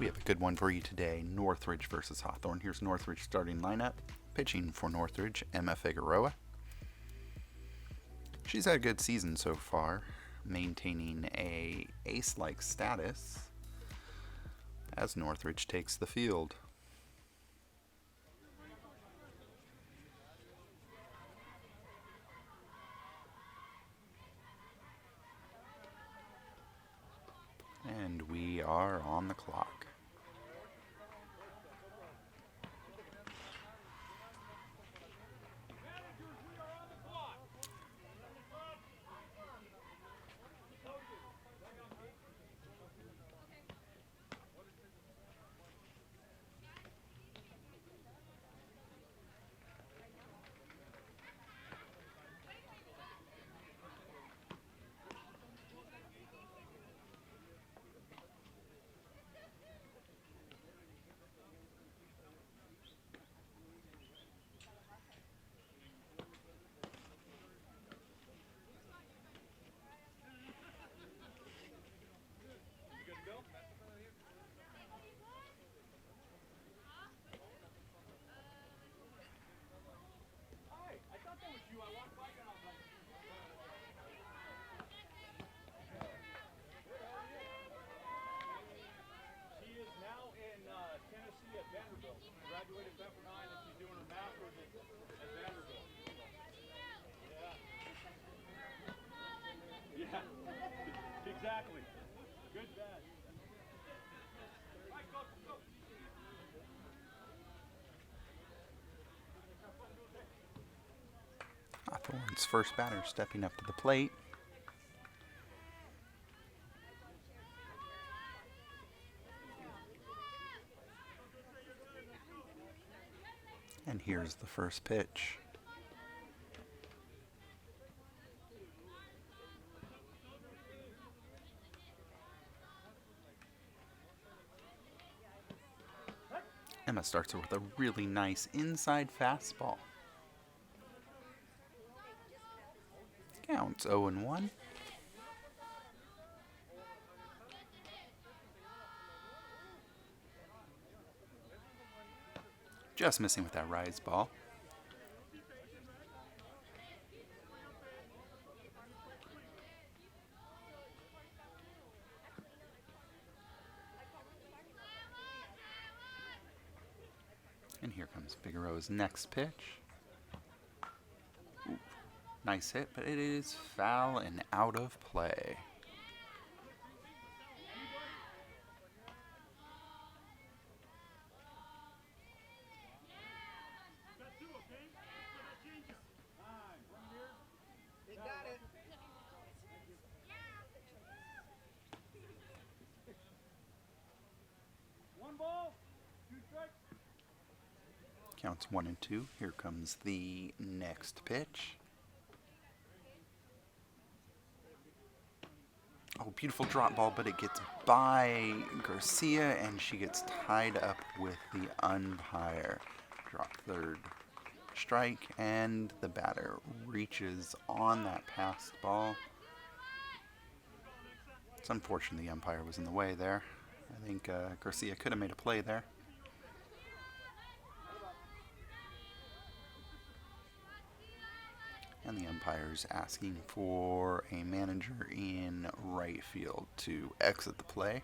We have a good one for you today. Northridge versus Hawthorne. Here's Northridge starting lineup. Pitching for Northridge, Emma Figueroa. She's had a good season so far, maintaining a ace-like status as Northridge takes the field. And we are on the clock. Graduated Pepper 9 and she's doing her master's at Vanderbilt. Yeah. Exactly. Good dad. Hawthorne's first batter stepping up to the plate. And here's the first pitch. Emma starts her with a really nice inside fastball. Counts 0-1. Just missing with that rise ball. And here comes Figueroa's next pitch. Ooh, nice hit, but it is foul and out of play. One ball, 2 strikes. Counts 1-2. Here comes the next pitch. Oh, beautiful drop ball, but it gets by Garcia, and she gets tied up with the umpire. Drop third strike, and the batter reaches on that passed ball. It's unfortunate the umpire was in the way there. I think Garcia could have made a play there. And the umpire's asking for a manager in right field to exit the play.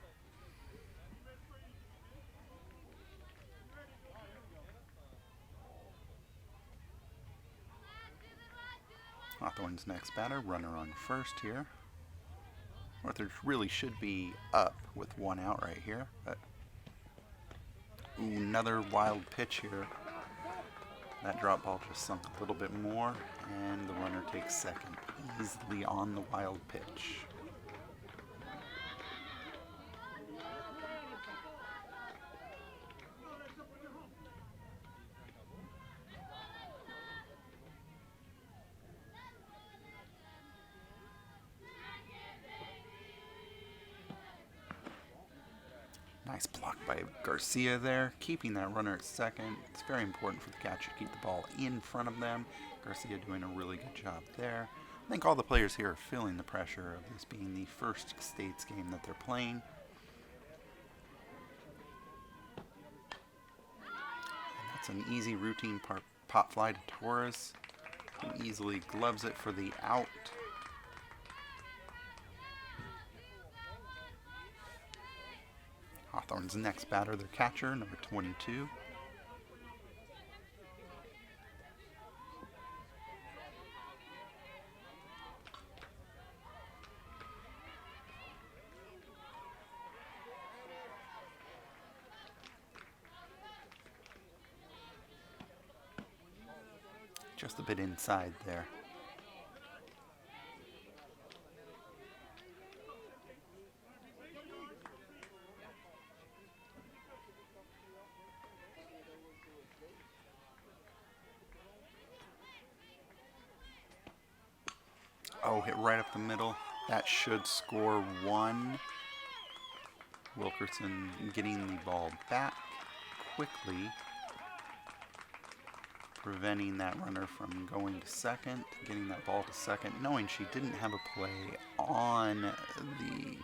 Hawthorne's next batter, runner on first here. Northridge really should be up with 1 out right here, but ooh, another wild pitch here. That drop ball just sunk a little bit more, and the runner takes second easily on the wild pitch. Nice block by Garcia there, keeping that runner at second. It's very important for the catcher to keep the ball in front of them. Garcia doing a really good job there. I think all the players here are feeling the pressure of this being the first States game that they're playing. It's an easy routine pop fly to Torres, who easily gloves it for the out. Hawthorne's next batter, their catcher, number 22. Just a bit inside there. Oh, hit right up the middle. That should score one. Wilkerson getting the ball back quickly, preventing that runner from going to second, getting that ball to second, knowing she didn't have a play on the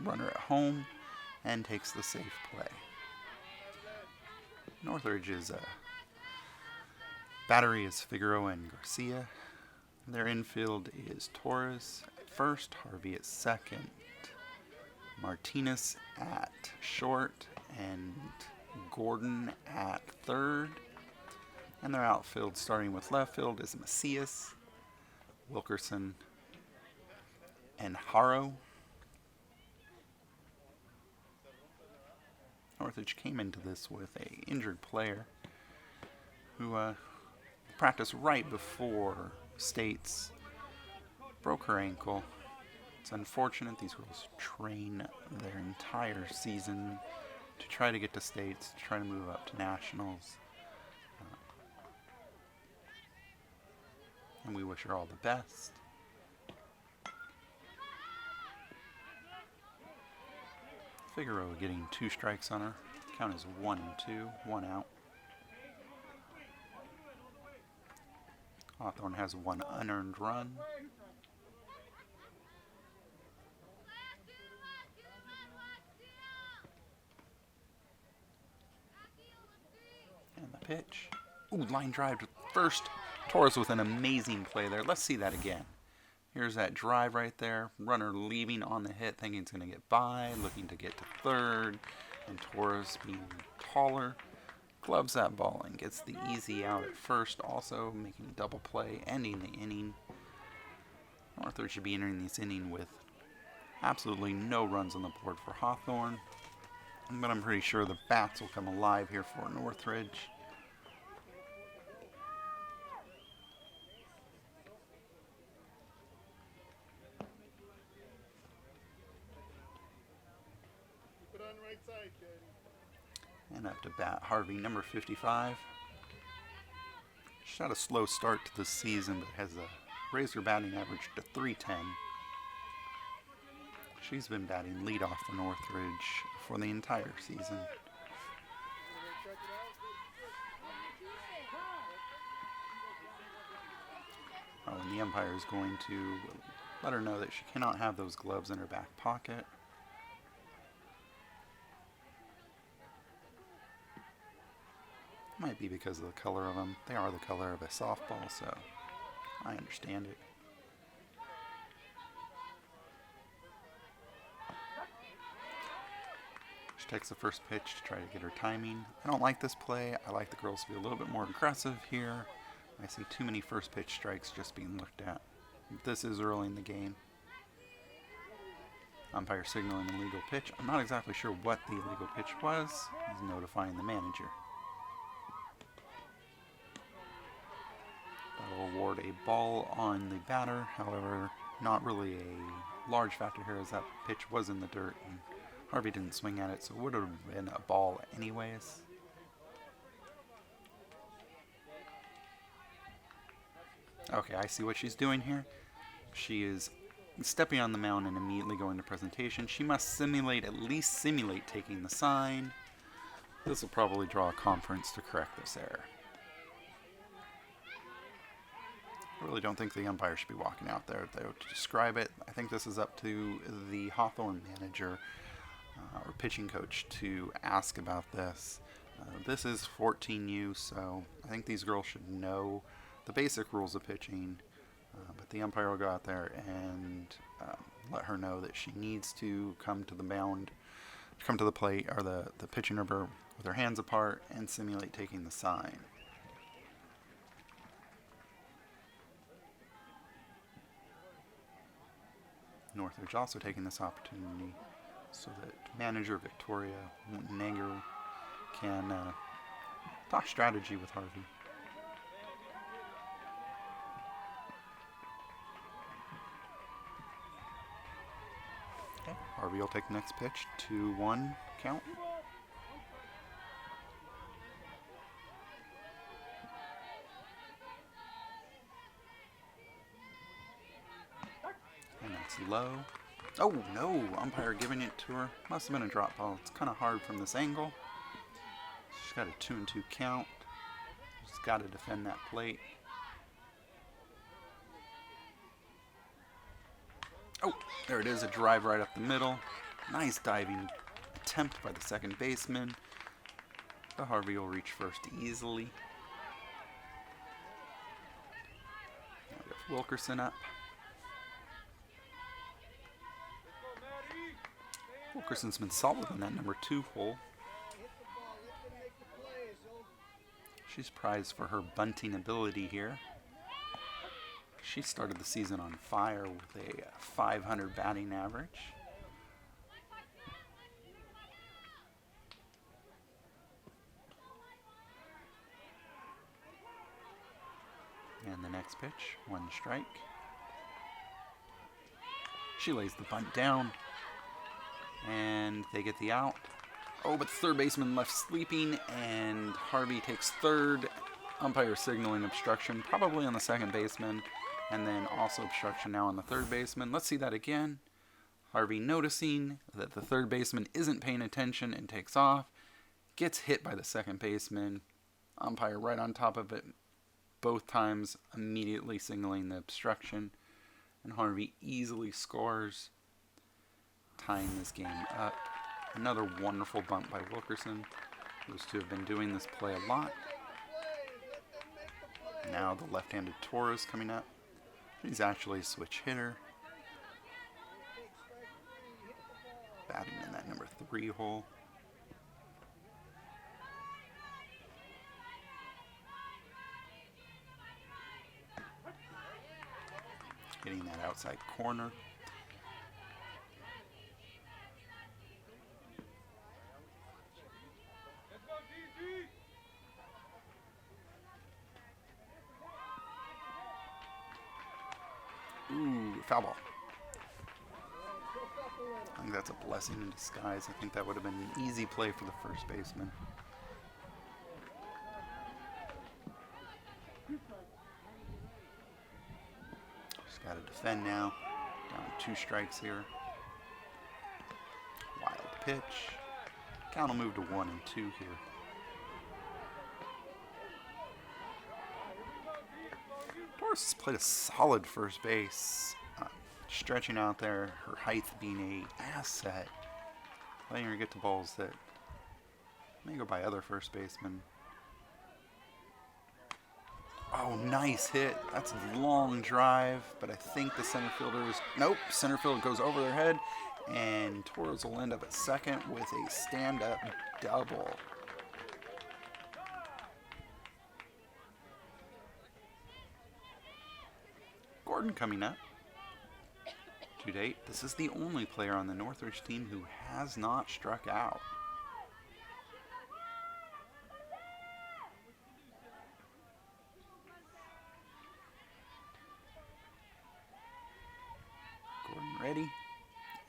runner at home, and takes the safe play. Northridge's battery is Figueroa and Garcia. Their infield is Torres at first, Harvey at second, Martinez at short, and Gordon at third. And their outfield, starting with left field, is Macias, Wilkerson, and Haro. Northridge came into this with an injured player who practiced right before States, broke her ankle. It's unfortunate. These girls train their entire season to try to get to States, to try to move up to Nationals. And we wish her all the best. Figueroa getting 2 strikes on her. Count is 1-2, 1 out. Hawthorne has 1 unearned run. And the pitch. Ooh, line drive to first. Torres with an amazing play there. Let's see that again. Here's that drive right there. Runner leaving on the hit, thinking it's going to get by, looking to get to third. And Torres, being taller, gloves that ball and gets the easy out at first, also making a double play, ending the inning. Northridge should be entering this inning with absolutely no runs on the board for Hawthorne. But I'm pretty sure the bats will come alive here for Northridge. And up to bat, Harvey, number 55. She's had a slow start to the season, but has raised her batting average to .310. She's been batting leadoff for Northridge for the entire season. Oh, and the umpire is going to let her know that she cannot have those gloves in her back pocket. Might be because of the color of them. They are the color of a softball, so I understand it. She takes the first pitch to try to get her timing. I don't like this play. I like the girls to be a little bit more aggressive here. I see too many first pitch strikes just being looked at. This is early in the game. Umpire signaling an illegal pitch. I'm not exactly sure what the illegal pitch was. He's notifying the manager. That'll award a ball on the batter. However, not really a large factor here as that pitch was in the dirt and Harvey didn't swing at it, so it would have been a ball anyways. Okay, I see what she's doing here. She is stepping on the mound and immediately going to presentation. She must at least simulate taking the sign. This will probably draw a conference to correct this error. I really don't think the umpire should be walking out there, though, to describe it. I think this is up to the Hawthorne manager or pitching coach to ask about this. This is 14U, so I think these girls should know the basic rules of pitching. But the umpire will go out there and let her know that she needs to come to the mound, come to the plate or the pitching rubber with her hands apart and simulate taking the sign. Northridge also taking this opportunity so that manager Victoria Nager can talk strategy with Harvey. Okay, Harvey will take the next pitch, 2-1 count. And that's low. Oh no, umpire giving it to her. Must have been a drop ball. It's kind of hard from this angle. She's got a 2-2 count. She's got to defend that plate. Oh, there it is, a drive right up the middle. Nice diving attempt by the second baseman. But Harvey will reach first easily. Now we have Wilkerson up. Wilkerson's been solid in that number 2 hole. She's prized for her bunting ability here. She started the season on fire with a 500 batting average. And the next pitch, 1 strike. She lays the bunt down. And they get the out. Oh, but the third baseman left sleeping, and Harvey takes third. Umpire signaling obstruction, probably on the second baseman, and then also obstruction now on the third baseman. Let's see that again. Harvey noticing that the third baseman isn't paying attention and takes off. Gets hit by the second baseman. Umpire right on top of it both times, immediately signaling the obstruction. And Harvey easily scores, tying this game up. Another wonderful bunt by Wilkerson. Those two have been doing this play a lot. Now the left-handed Torres coming up. He's actually a switch hitter. Batting in that number 3 hole. Getting that outside corner. Ooh, foul ball. I think that's a blessing in disguise. I think that would have been an easy play for the first baseman. Just got to defend now. Down 2 strikes here. Wild pitch. Count will move to 1-2 here. Torres has played a solid first base. Stretching out there, her height being a asset. Letting her get to balls that may go by other first basemen. Oh, nice hit. That's a long drive, but I think the center fielder is... Nope, center field goes over their head, and Torres will end up at second with a stand-up double. Gordon coming up. To date, this is the only player on the Northridge team who has not struck out. Gordon ready.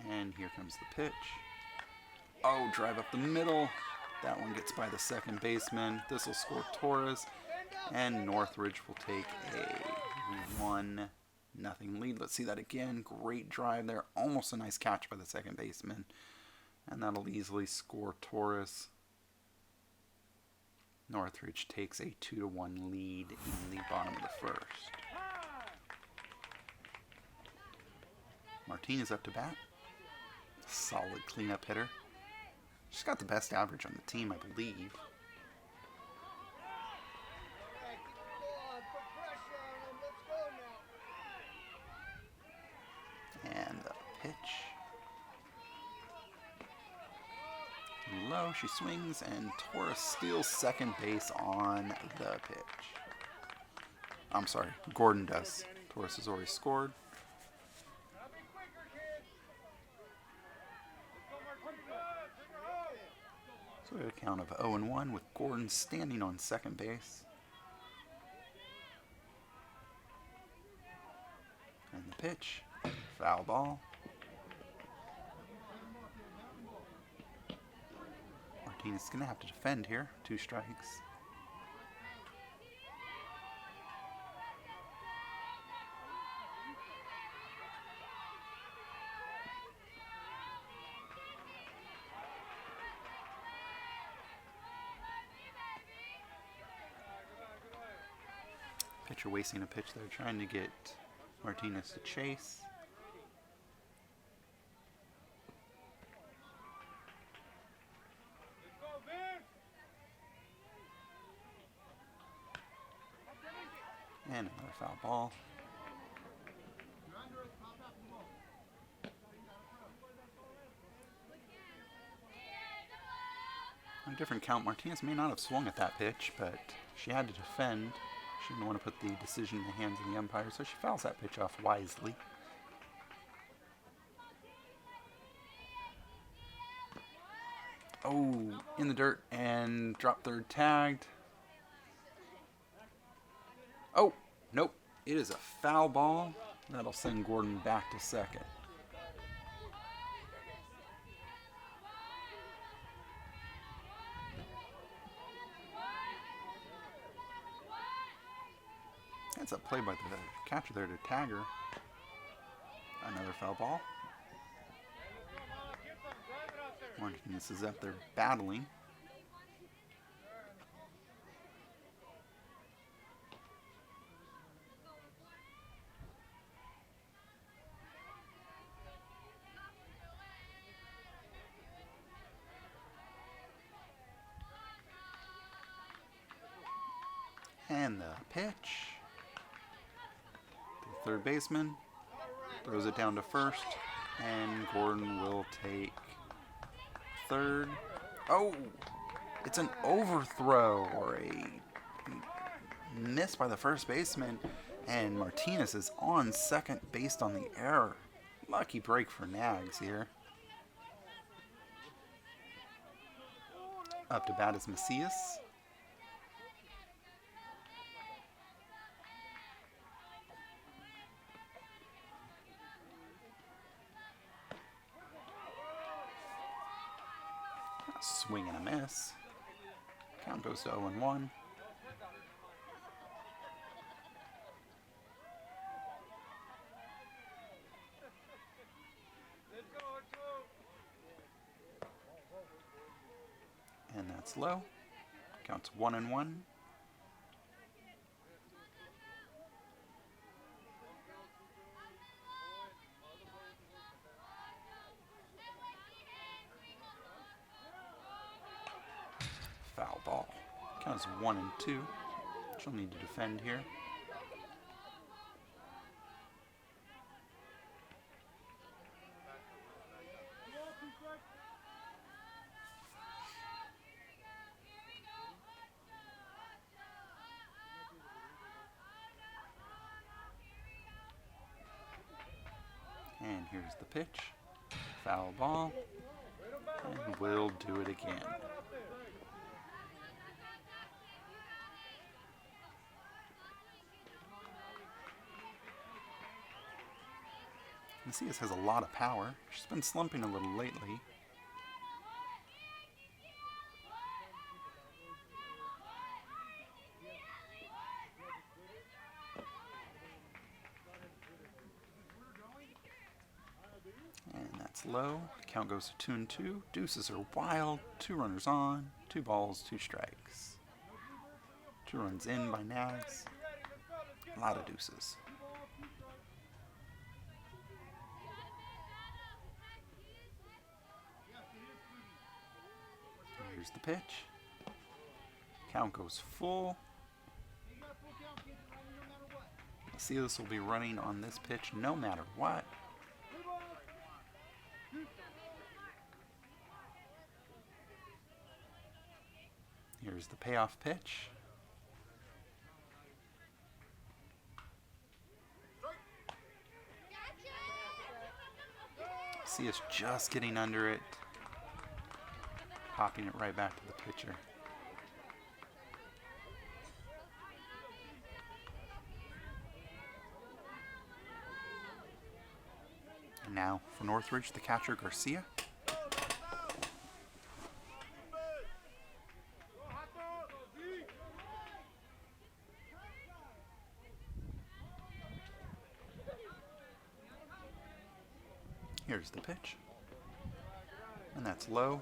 And here comes the pitch. Oh, drive up the middle. That one gets by the second baseman. This will score Torres. And Northridge will take a 1-0 lead. Let's see that again. Great drive there. Almost a nice catch by the second baseman. And that'll easily score Torres. Northridge takes a 2-1 lead in the bottom of the first. Martinez up to bat. Solid cleanup hitter. She's got the best average on the team, I believe. pitch. Low, she swings, and Torres steals second base on the pitch. I'm sorry, Gordon does. Torres has already scored. So we have a count of 0-1 with Gordon standing on second base. And the pitch, foul ball. Martinez is going to have to defend here. 2 strikes. Pitcher wasting a pitch there, trying to get Martinez to chase. And another foul ball. On a different count, Martinez may not have swung at that pitch, but she had to defend. She didn't want to put the decision in the hands of the umpire, so she fouls that pitch off wisely. Oh, in the dirt and drop third tagged. Oh, nope. It is a foul ball. That'll send Gordon back to second. That's a play by the catcher there to tag her. Another foul ball. Martinez is up there battling. And the pitch. The third baseman throws it down to first, and Gordon will take third. Oh, it's an overthrow or a miss by the first baseman, and Martinez is on second based on the error. Lucky break for NAGS here. Up to bat is Macias. Swing and a miss. Count goes to 0-1. And that's low. Counts 1-1. Foul ball. Counts 1-2. She'll need to defend here. And here's the pitch. Foul ball. And we'll do it again. Macias has a lot of power. She's been slumping a little lately. And that's low. Count goes to 2-2. Deuces are wild. 2 runners on. 2 balls, 2 strikes. 2 runs in by NAGS. A lot of deuces. Here's the pitch. Count goes full. Macias will be running on this pitch no matter what. Here's the payoff pitch. See us just getting under it, popping it right back to the pitcher. And now for Northridge, the catcher Garcia. Here's the pitch. And that's low.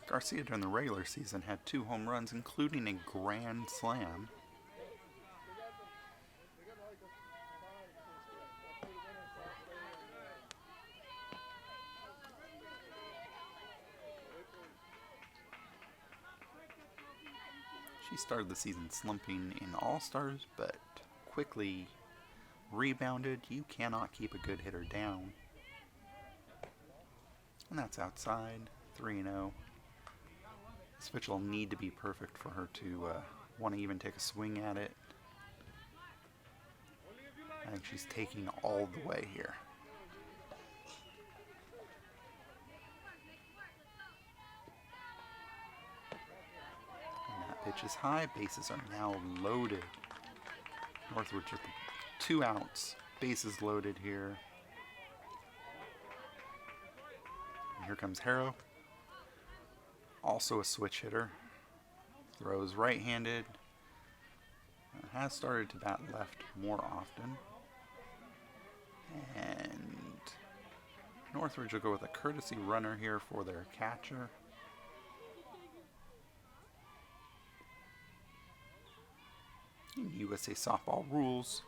Garcia during the regular season had 2 home runs, including a grand slam. She started the season slumping in All-Stars, but quickly rebounded. You cannot keep a good hitter down. And that's outside, 3-0. This pitch will need to be perfect for her to want to even take a swing at it. I think she's taking all the way here. Pitch is high, bases are now loaded. Northridge with 2 outs, bases loaded here. And here comes Harrow, also a switch hitter. Throws right-handed, has started to bat left more often. And Northridge will go with a courtesy runner here for their catcher. In USA softball rules,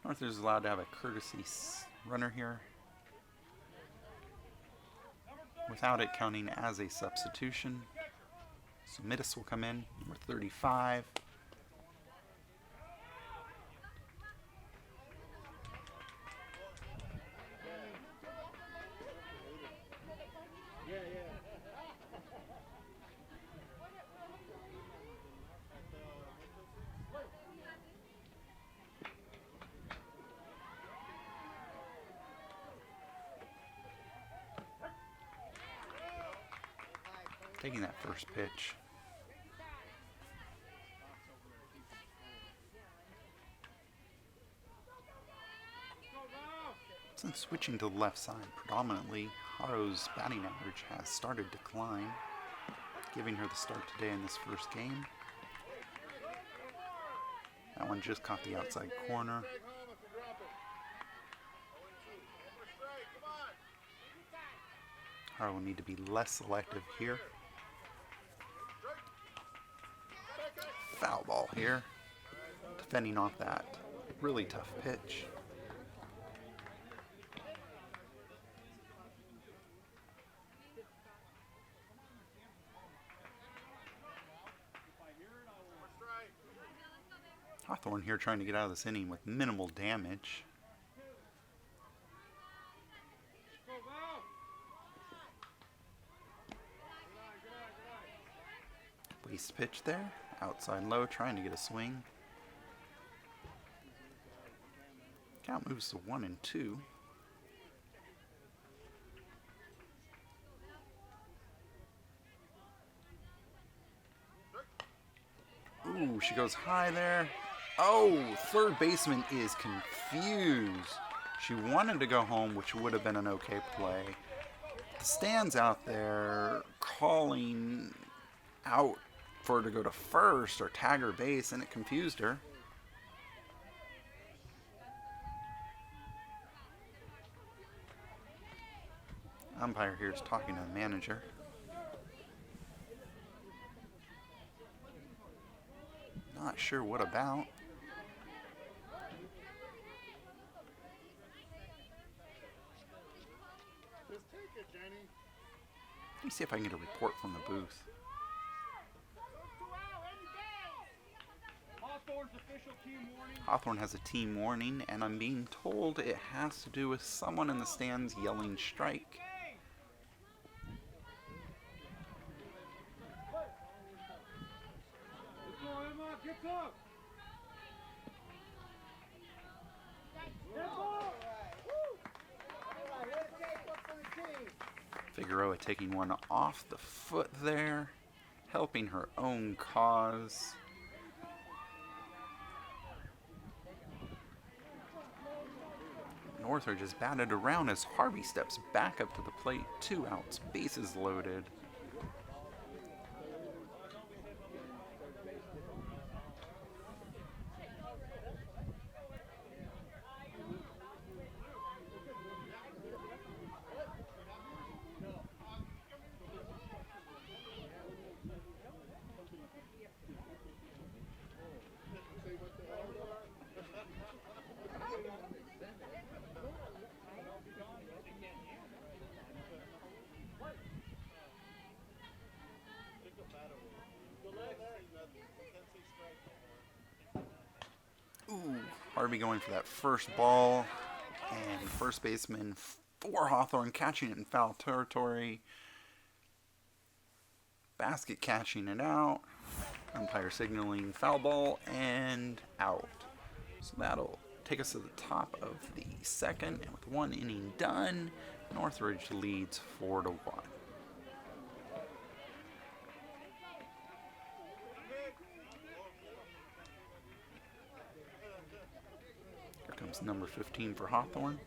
Northridge is allowed to have a courtesy runner here without it counting as a substitution. So Midas will come in, number 35. Taking that first pitch. Since switching to the left side predominantly, Harrow's batting average has started to climb, giving her the start today in this first game. That one just caught the outside corner. Harrow will need to be less selective here. Foul ball here, defending off that really tough pitch. Hawthorne here trying to get out of this inning with minimal damage. Waste pitch there. Outside low, trying to get a swing. Count moves to 1-2. Ooh, she goes high there. Oh, third baseman is confused. She wanted to go home, which would have been an okay play. The stands out there calling out for her to go to first or tag her base, and it confused her. Umpire here is talking to the manager. Not sure what about. Let me see if I can get a report from the booth. Hawthorne's official Hawthorne has a team warning, and I'm being told it has to do with someone in the stands yelling strike. Figueroa taking one off the foot there, helping her own cause. Northridge is batted around as Harvey steps back up to the plate. 2 outs, bases loaded. Ooh, Harvey going for that first ball, and first baseman for Hawthorne catching it in foul territory. Basket catching it out. Umpire signaling foul ball and out. So that'll take us to the top of the second, and with 1 inning done, Northridge leads 4-1. Here comes number 15 for Hawthorne.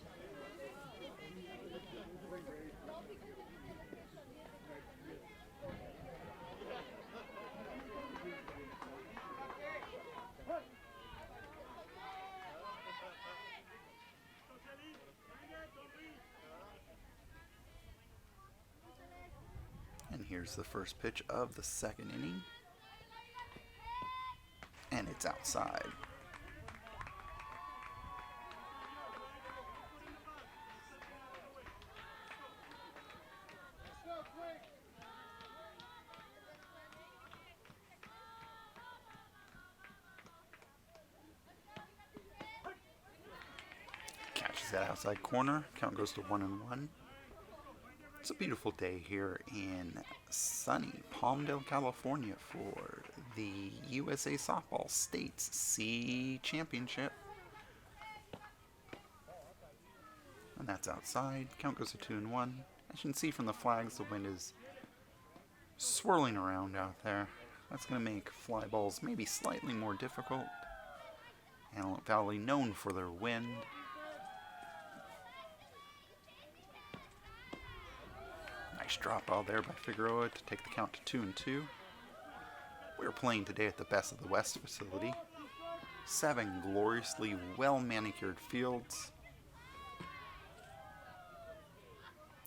And here's the first pitch of the second inning. And it's outside. Catches that outside corner. Count goes to 1-1. It's a beautiful day here in sunny Palmdale, California for the USA Softball States C Championship. And that's outside. Count goes to 2-1. As you can see from the flags, the wind is swirling around out there. That's going to make fly balls maybe slightly more difficult. Antelope Valley known for their wind. Nice drop ball there by Figueroa to take the count to 2-2. We're playing today at the Best of the West facility. 7 gloriously well-manicured fields.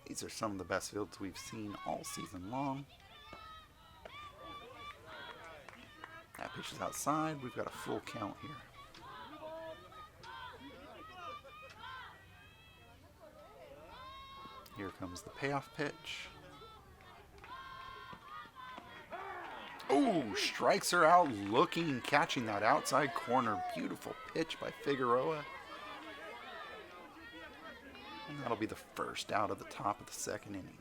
These are some of the best fields we've seen all season long. That pitch is outside. We've got a full count here. Here comes the payoff pitch. Oh, strikes her out looking, catching that outside corner. Beautiful pitch by Figueroa. And that'll be the first out of the top of the second inning.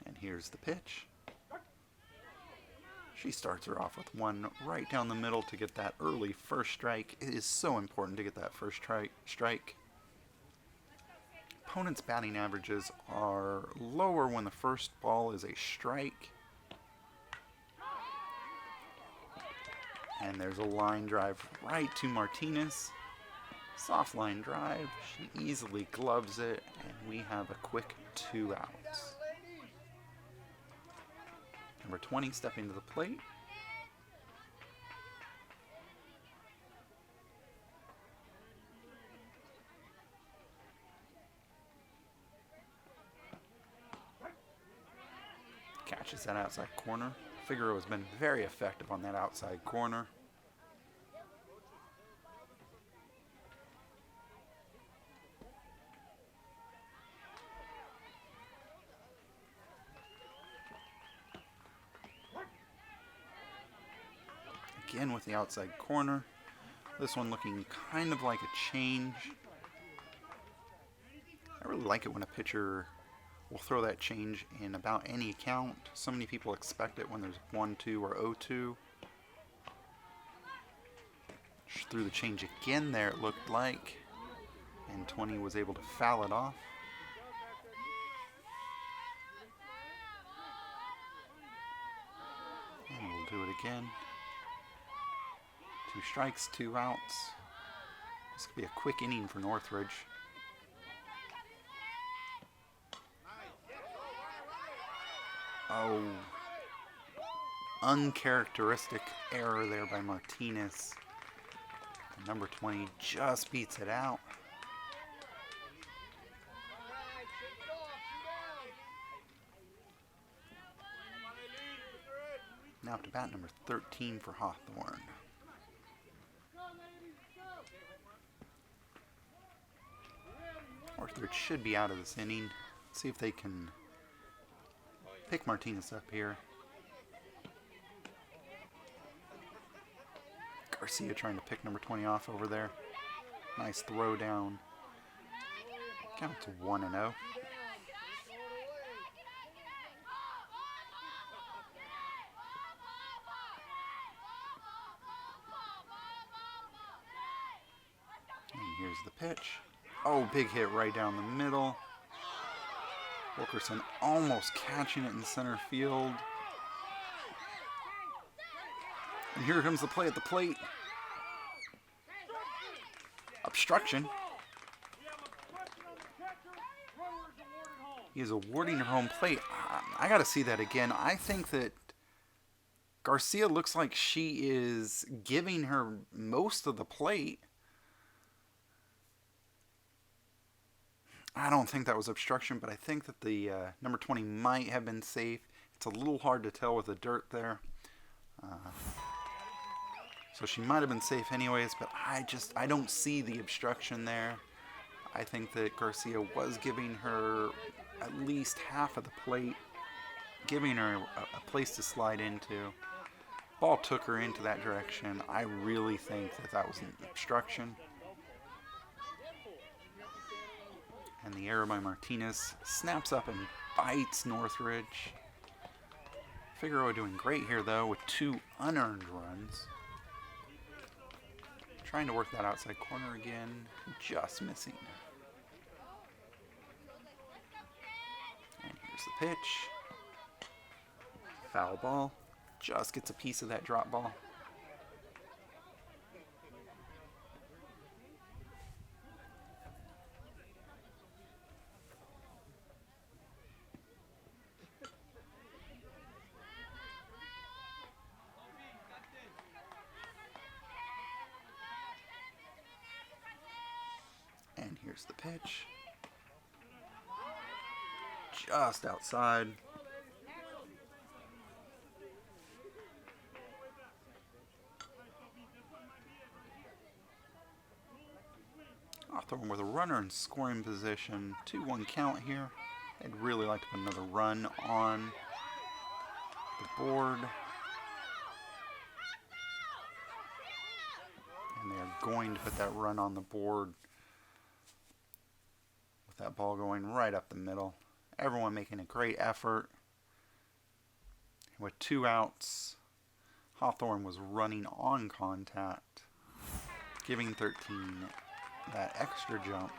And here's the pitch. She starts her off with one right down the middle to get that early first strike. It is so important to get that first strike. Opponents' batting averages are lower when the first ball is a strike. And there's a line drive right to Martinez. Soft line drive. She easily gloves it, and we have a quick 2 outs. Number 20 stepping to the plate. Catches that outside corner. Figueroa has been very effective on that outside corner. again with the outside corner. This one looking kind of like a change. I really like it when a pitcher will throw that change in about any count. So many people expect it when there's 1-2 or 0-2. Threw the change again there, it looked like. And 20 was able to foul it off. And we'll do it again. 2 strikes, 2 outs. This could be a quick inning for Northridge. Oh, uncharacteristic error there by Martinez. And number 20 just beats it out. Now up to bat number 13 for Hawthorne. Northridge should be out of this inning. Let's see if they can pick Martinez up here. Garcia trying to pick number 20 off over there. Nice throw down. Count to 1-0. And here's the pitch. Oh, big hit right down the middle. Wilkerson almost catching it in center field. And here comes the play at the plate. Obstruction. He is awarding her home plate. I got to see that again. I think that Garcia looks like she is giving her most of the plate. I don't think that was obstruction, but I think that the number 20 might have been safe. It's a little hard to tell with the dirt there. So she might have been safe anyways, but I don't see the obstruction there. I think that Garcia was giving her at least half of the plate, giving her a place to slide into. Ball took her into that direction. I really think that that was an obstruction. And the error by Martinez snaps up and bites Northridge. Figueroa doing great here, though, with 2 unearned runs. Trying to work that outside corner again. Just missing. And here's the pitch. Foul ball. Just gets a piece of that drop ball. And here's the pitch. Just outside. Hawthorne with a runner in scoring position. 2-1 count here. I'd really like to put another run on the board. And they are going to put that run on the board. That ball going right up the middle. Everyone making a great effort. With 2 outs, Hawthorne was running on contact, giving 13 that extra jump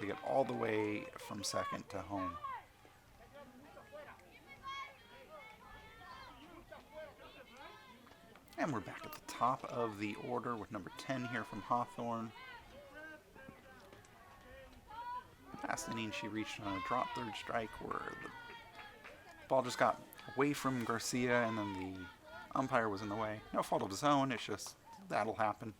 to get all the way from second to home. And we're back at the top of the order with number 10 here from Hawthorne. Last inning, she reached on a drop third strike where the ball just got away from Garcia and then the umpire was in the way. No fault of his own, it's just that'll happen.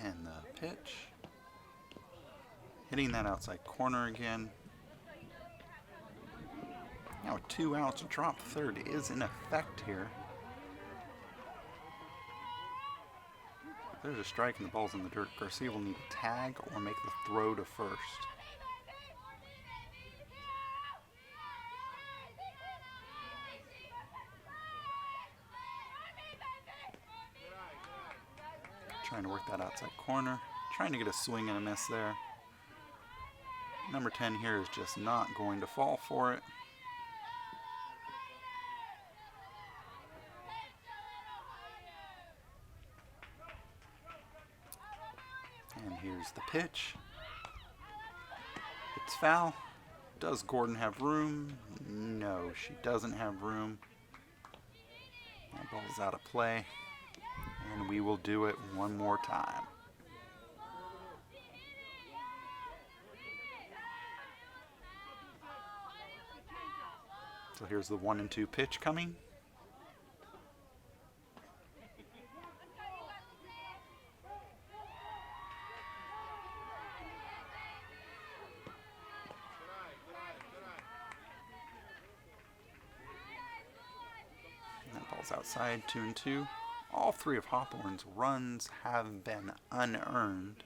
And the pitch. Hitting that outside corner again. Now 2 outs, drop third is in effect here. If there's a strike and the ball's in the dirt, Garcia will need a tag or make the throw to first. Trying to work that outside corner. Trying to get a swing and a miss there. Number 10 here is just not going to fall for it. And here's the pitch. It's foul. Does Gordon have room? No, she doesn't have room. That ball's out of play. And we will do it one more time. So here's the 1-2 pitch coming. And that ball's outside, 2-2. All 3 of Hawthorne's runs have been unearned.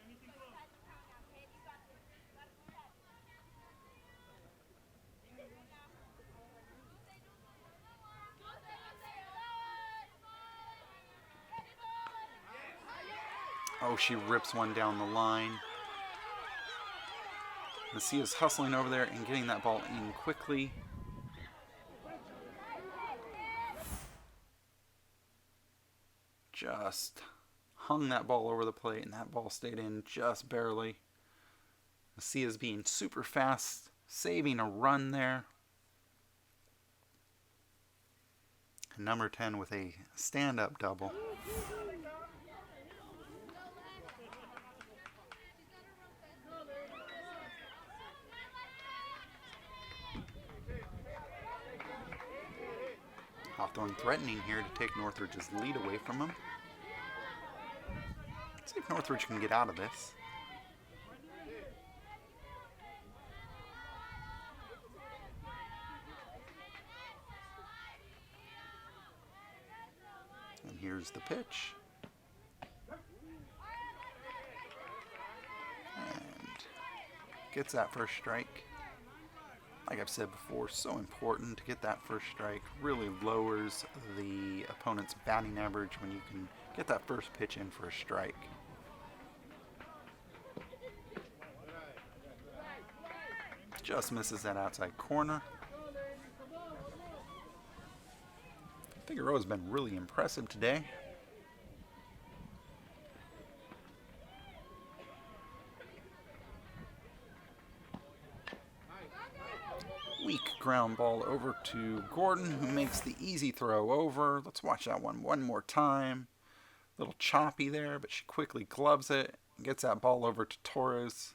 Oh, she rips one down the line. Messia's hustling over there and getting that ball in quickly. Just hung that ball over the plate, and that ball stayed in just barely. Messia's being super fast, saving a run there. And number 10 with a stand-up double. Hawthorne threatening here to take Northridge's lead away from him. Let's see if Northridge can get out of this. And here's the pitch. And gets that first strike. Like I've said before, so important to get that first strike. Really lowers the opponent's batting average when you can get that first pitch in for a strike. Just misses that outside corner. Figueroa's been really impressive today. Weak ground ball over to Gordon, who makes the easy throw over. Let's watch that one more time. A little choppy there, but she quickly gloves it and gets that ball over to Torres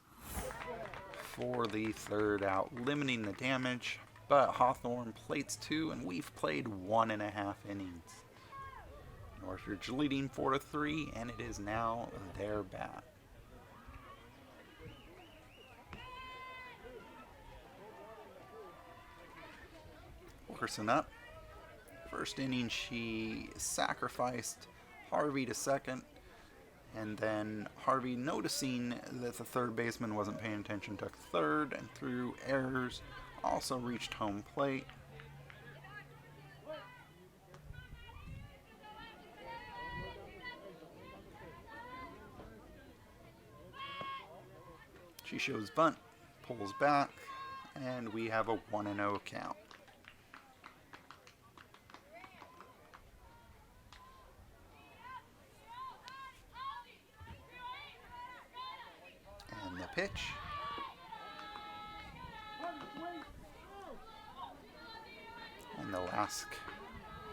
for the third out, limiting the damage. But Hawthorne plates 2, and we've played 1.5 innings. Northridge leading 4-3, and it is now their bat. Wilkerson up. First inning, she sacrificed Harvey to second, and then Harvey, noticing that the third baseman wasn't paying attention, took third, and through errors also reached home plate. She shows bunt, pulls back, and we have a 1-0 count. And the pitch. And they'll ask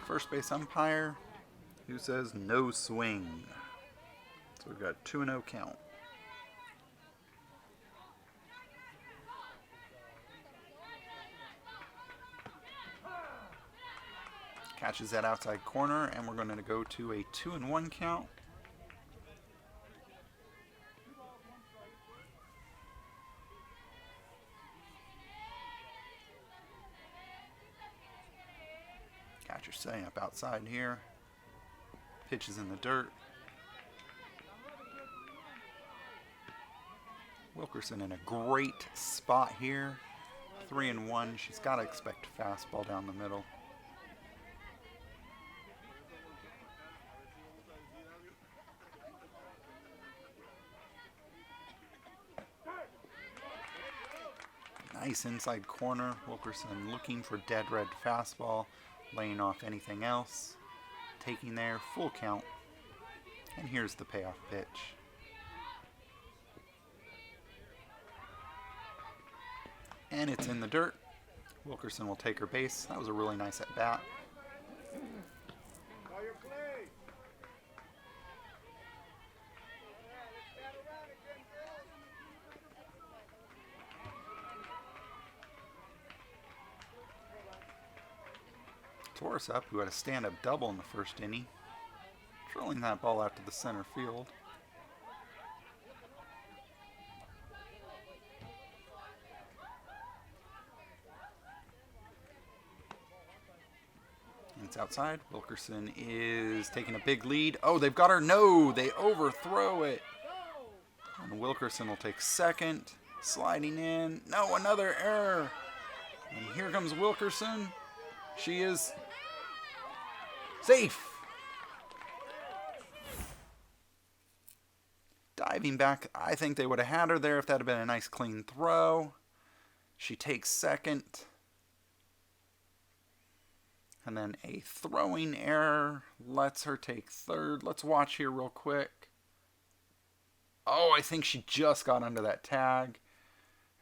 first base umpire, who says no swing. So we've got 2-0 count. Catches that outside corner, and we're going to go to a 2-1 count. Catcher setting up outside here. Pitch is in the dirt. Wilkerson in a great spot here. 3-1. She's got to expect a fastball down the middle. Nice inside corner. Wilkerson looking for dead red fastball, laying off anything else. Taking there, full count. And here's the payoff pitch. And it's in the dirt. Wilkerson will take her base. That was a really nice at bat. Torres up, who had a stand-up double in the first inning, drilling that ball out to the center field. And it's outside. Wilkerson is taking a big lead. Oh, they've got her. No, they overthrow it. And Wilkerson will take second. Sliding in. No, another error. And here comes Wilkerson. She is safe. Diving back, I think they would have had her there if that had been a nice clean throw. She takes second. And then a throwing error lets her take third. Let's watch here real quick. Oh, I think she just got under that tag.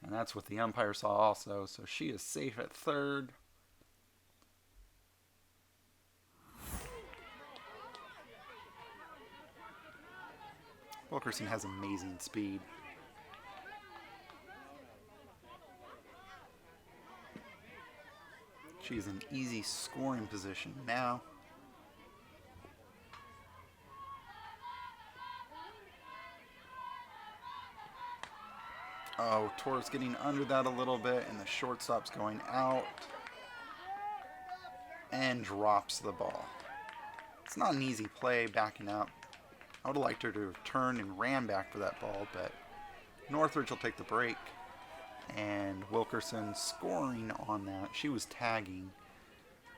And that's what the umpire saw also. So she is safe at third. Wilkerson has amazing speed. She's in easy scoring position now. Oh, Torres getting under that a little bit, and the shortstop's going out. And drops the ball. It's not an easy play backing up. I would have liked her to have turned and ran back for that ball, but Northridge will take the break. And Wilkerson scoring on that. She was tagging,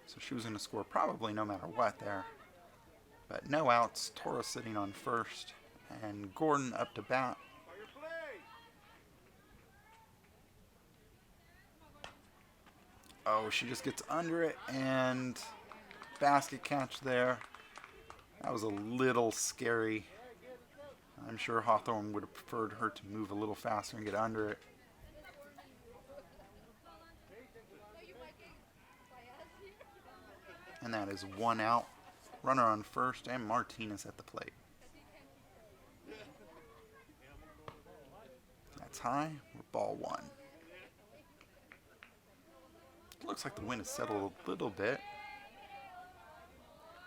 so she was going to score probably no matter what there. But no outs. Torres sitting on first, and Gordon up to bat. Oh, she just gets under it, and basket catch there. That was a little scary. I'm sure Hawthorne would have preferred her to move a little faster and get under it. And that is one out. Runner on first, and Martinez at the plate. That's high. We're ball one. Looks like the wind has settled a little bit.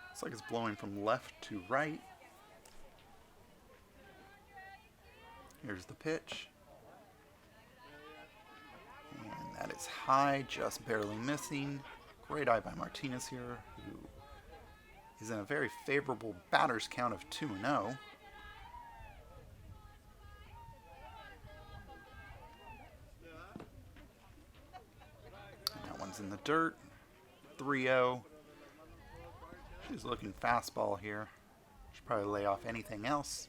Looks like it's blowing from left to right. Here's the pitch. And that is high, just barely missing. Great eye by Martinez here, who is in a very favorable batter's count of 2-0. And that one's in the dirt. 3-0. She's looking fastball here. Should probably lay off anything else.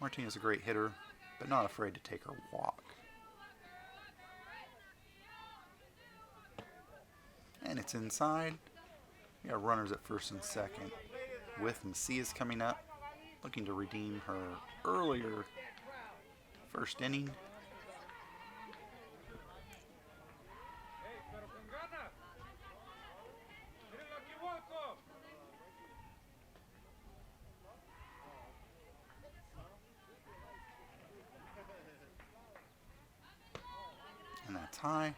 Martinez is a great hitter, but not afraid to take her walk. And it's inside. We got runners at first and second, with Macias coming up, looking to redeem her earlier first inning. And that's high.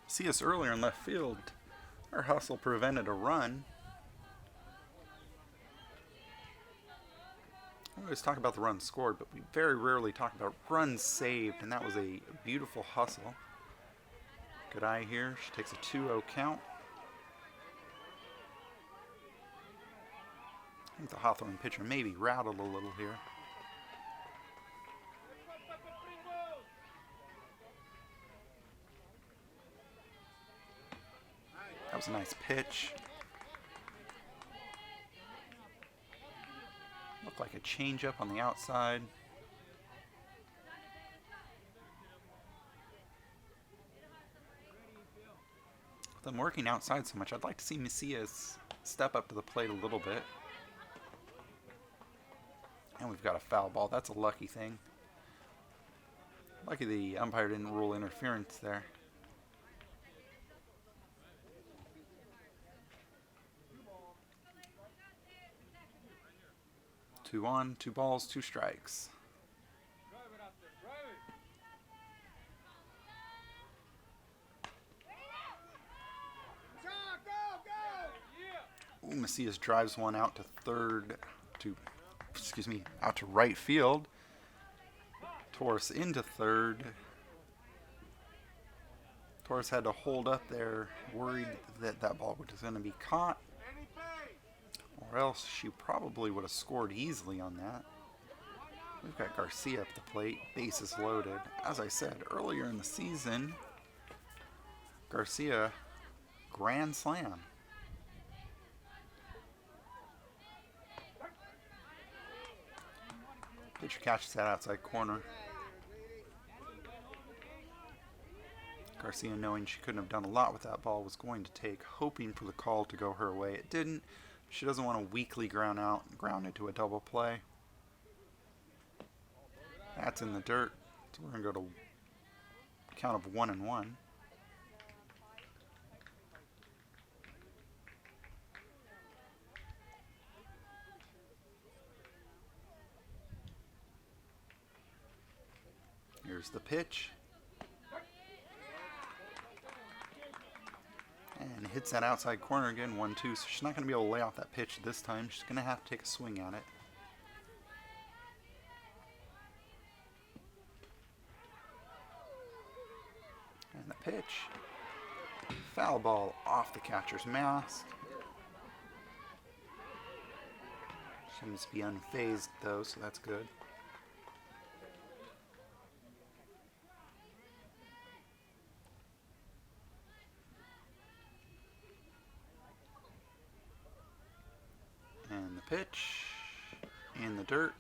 See us earlier in left field. Our hustle prevented a run. We always talk about the runs scored, but we very rarely talk about runs saved, and that was a beautiful hustle. Good eye here. She takes a 2-0 count. I think the Hawthorne pitcher maybe rattled a little here. That was a nice pitch. Looked like a changeup on the outside. With them working outside so much, I'd like to see Macias step up to the plate a little bit. And we've got a foul ball. That's a lucky thing. Lucky the umpire didn't rule interference there. 2-1, 2 balls, 2 strikes. Ooh, Macias drives one out to out to right field. Torres into third. Torres had to hold up there, worried that that ball was going to be caught. Or else she probably would have scored easily on that. We've got Garcia up the plate, bases loaded. As I said earlier in the season, Garcia, grand slam. Pitcher catches that outside corner. Garcia, knowing she couldn't have done a lot with that ball, was going to take, hoping for the call to go her way. It didn't. She doesn't want to weakly ground out and ground into a double play. That's in the dirt. So we're going to go to a count of 1-1. Here's the pitch. And hits that outside corner again, 1-2. So she's not going to be able to lay off that pitch this time. She's going to have to take a swing at it. And the pitch. Foul ball off the catcher's mask. Seems to be unfazed though, so that's good. And the pitch in the dirt.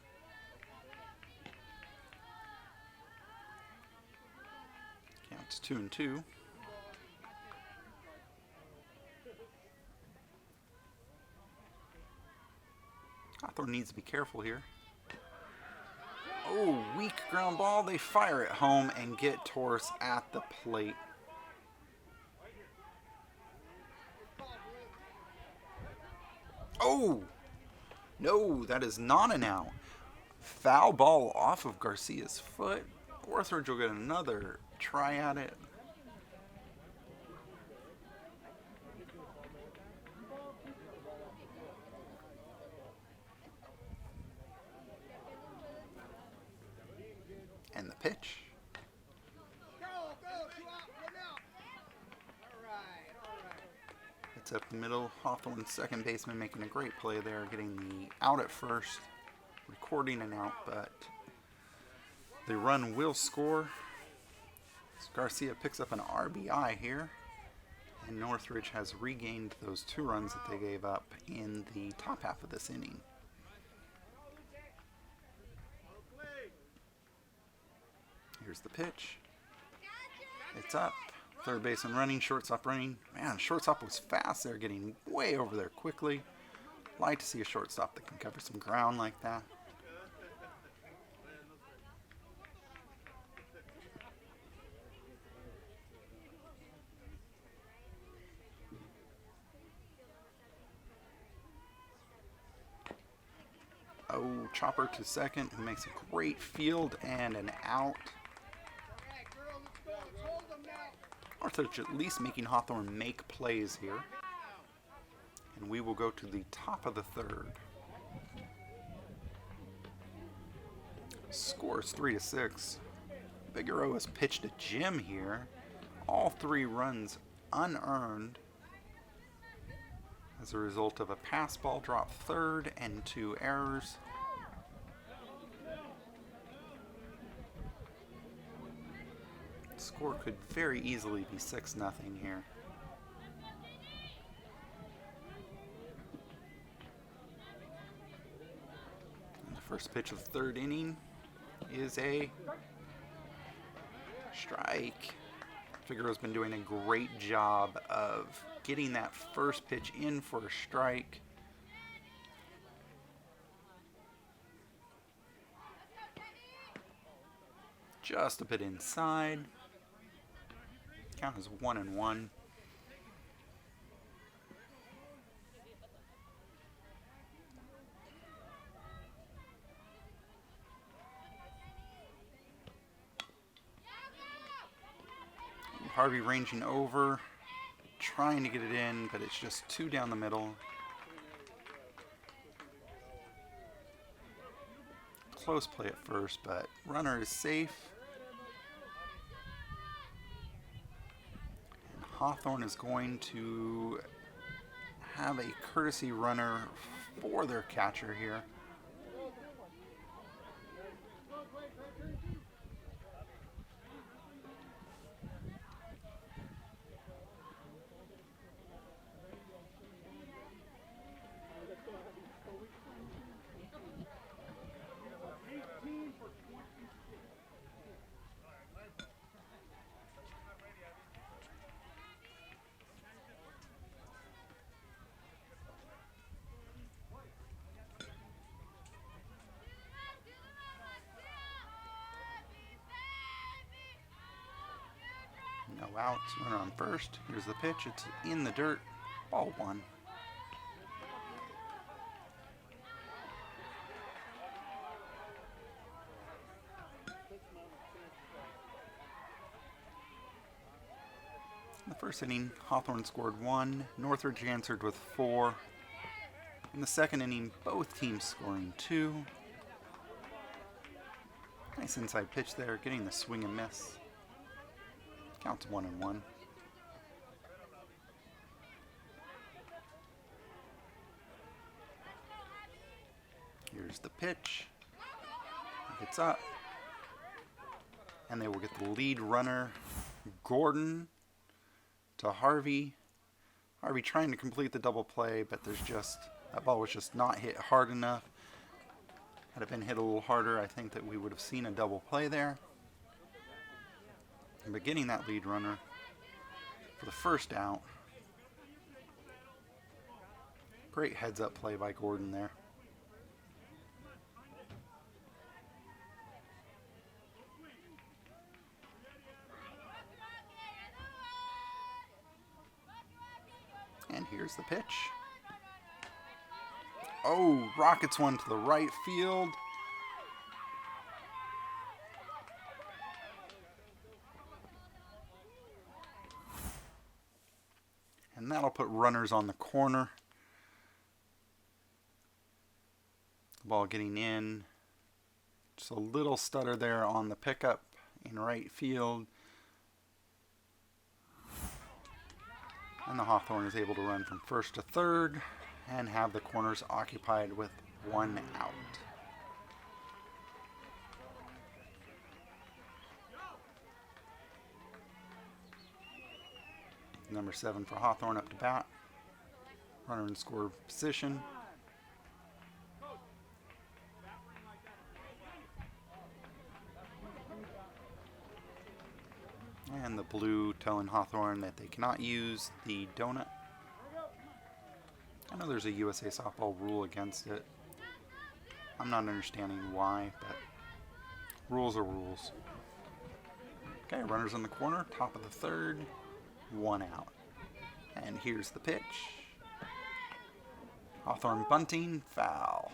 Counts 2-2. Hawthorne needs to be careful here. Oh, weak ground ball. They fire it home and get Torres at the plate. Oh! No, that is not an out. Foul ball off of Garcia's foot. Orthridge will get another try at it. And the pitch. It's up the middle. Hawthorne's second baseman making a great play there, getting the out at first, recording an out, but the run will score. So Garcia picks up an RBI here, and Northridge has regained those 2 runs that they gave up in the top half of this inning. Here's the pitch. It's up. Third baseman running, shortstop running. Man, shortstop was fast there, getting way over there quickly. Like to see a shortstop that can cover some ground like that. Oh, chopper to second, who makes a great field and an out. Northridge at least making Hawthorne make plays here. And we will go to the top of the third. Scores 3-6. Figueroa has pitched a gem here. All 3 runs unearned as a result of a pass ball drop third and 2 errors. Score could very easily be 6-0 here. And the first pitch of the third inning is a strike. Figueroa's been doing a great job of getting that first pitch in for a strike. Just a bit inside. Count is 1-1. Harvey ranging over, trying to get it in, but it's just 2 down the middle. Close play at first, but runner is safe. And Hawthorne is going to have a courtesy runner for their catcher here. No outs, runner on first. Here's the pitch. It's in the dirt. Ball 1. In the first inning, Hawthorne scored 1. Northridge answered with 4. In the second inning, both teams scoring 2. Nice inside pitch there, getting the swing and miss. Counts 1-1. Here's the pitch. It's up. And they will get the lead runner, Gordon, to Harvey. Harvey trying to complete the double play, but that ball was just not hit hard enough. Had it been hit a little harder, I think that we would have seen a double play there. But getting that lead runner for the first out. Great heads up play by Gordon there. And here's the pitch. Oh, rockets one to the right field. And that'll put runners on the corner. The ball getting in. Just a little stutter there on the pickup in right field. And the Hawthorne is able to run from first to third and have the corners occupied with 1 out. Number 7 for Hawthorne up to bat. Runner in score position. And the blue telling Hawthorne that they cannot use the donut. I know there's a USA softball rule against it. I'm not understanding why, but rules are rules. Okay, runners in the corner, top of the third, 1 out. And here's the pitch. Hawthorne bunting, foul.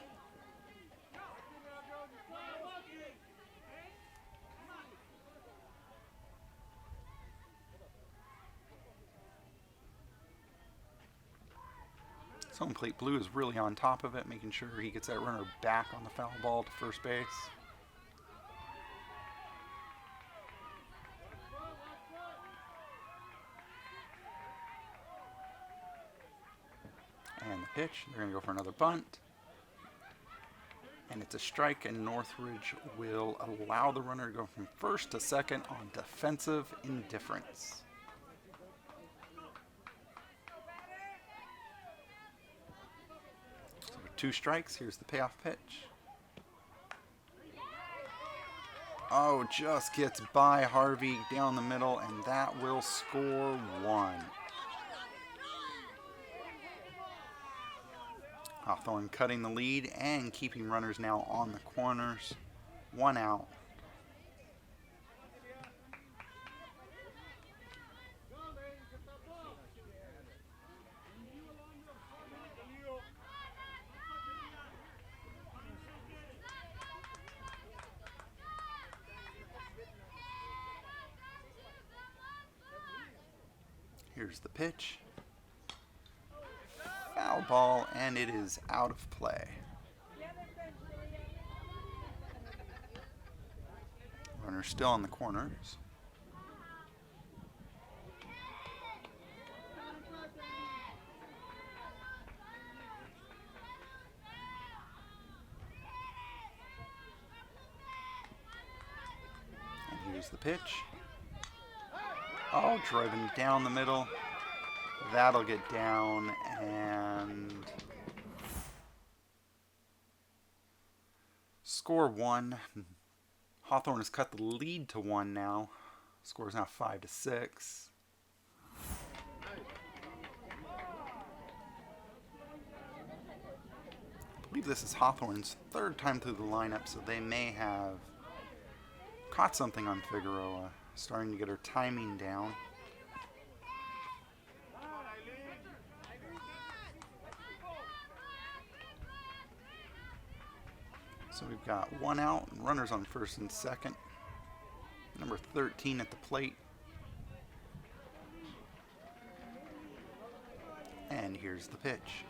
Home plate blue is really on top of it, making sure he gets that runner back on the foul ball to first base. pitch. They're going to go for another bunt. And it's a strike, and Northridge will allow the runner to go from first to second on defensive indifference. So with 2 strikes, here's the payoff pitch. Oh, just gets by Harvey down the middle, and that will score 1. Hawthorne cutting the lead and keeping runners now on the corners. 1 out. Here's the pitch. Foul ball, and it is out of play. Runner still on the corners. And here's the pitch. Oh, driving down the middle. That'll get down, and score 1. Hawthorne has cut the lead to 1 now. Score is now 5-6. I believe this is Hawthorne's 3rd time through the lineup, so they may have caught something on Figueroa, starting to get her timing down. So we've got 1 out, and runners on first and second. Number 13 at the plate. And here's the pitch.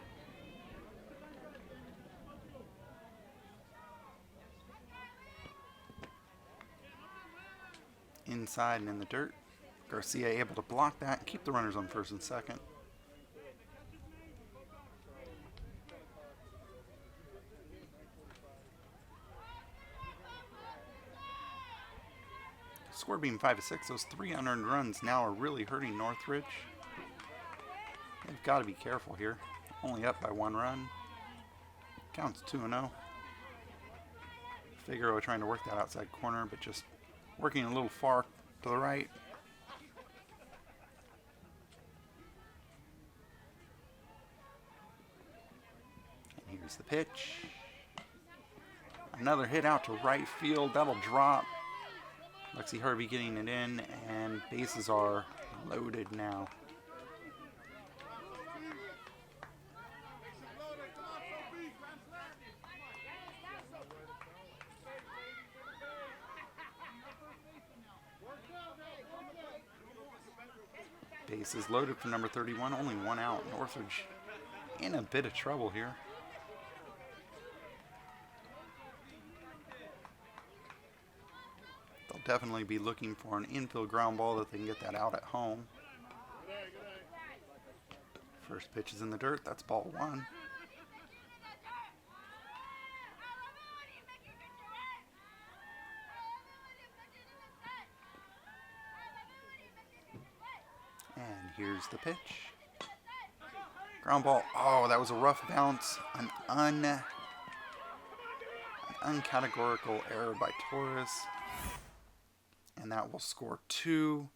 Inside and in the dirt. Garcia able to block that and keep the runners on first and second. Score being 5-6, those 3 unearned runs now are really hurting Northridge. They've got to be careful here. Only up by 1 run. Counts 2-0. Figueroa trying to work that outside corner, but just working a little far to the right. And here's the pitch. Another hit out to right field. That'll drop. Lexi Harvey getting it in, and bases are loaded now. Bases loaded for number 31, only 1 out. Northridge in a bit of trouble here. They'll definitely be looking for an infield ground ball that they can get that out at home. First pitch is in the dirt. That's ball 1. And here's the pitch. Ground ball. Oh, that was a rough bounce. An uncategorical error by Torres. And that will score 2.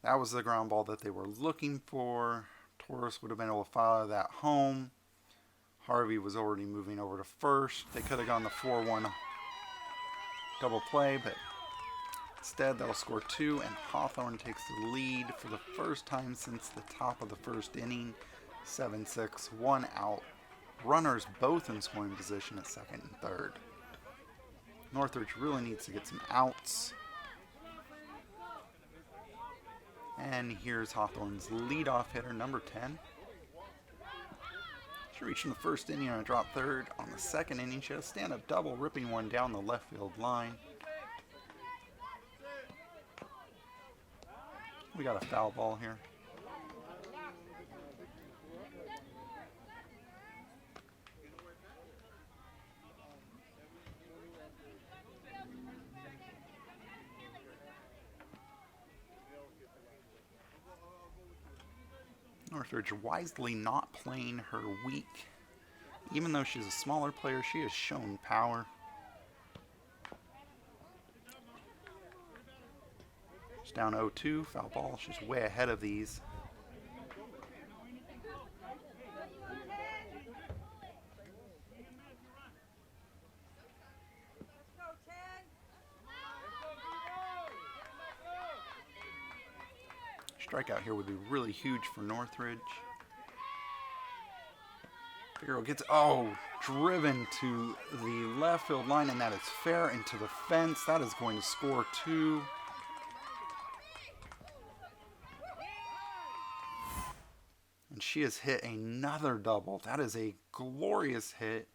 That was the ground ball that they were looking for. Torres would have been able to follow that home. Harvey was already moving over to first. They could have gone the 4-1 double play, but instead they'll score 2, and Hawthorne takes the lead for the first time since the top of the first inning. 7-6, 1 out. Runners both in scoring position at second and third. Northridge really needs to get some outs. And here's Hawthorne's leadoff hitter, number 10. She reached in the first inning on a drop third. On the second inning, she had a stand-up double, ripping one down the left field line. We got a foul ball here. Northridge wisely not playing her weak. Even though she's a smaller player, she has shown power. She's down 0-2, foul ball. She's way ahead of these. Strikeout here would be really huge for Northridge. Figueroa gets, driven to the left field line, and that is fair into the fence. That is going to score 2. And she has hit another double. That is a glorious hit.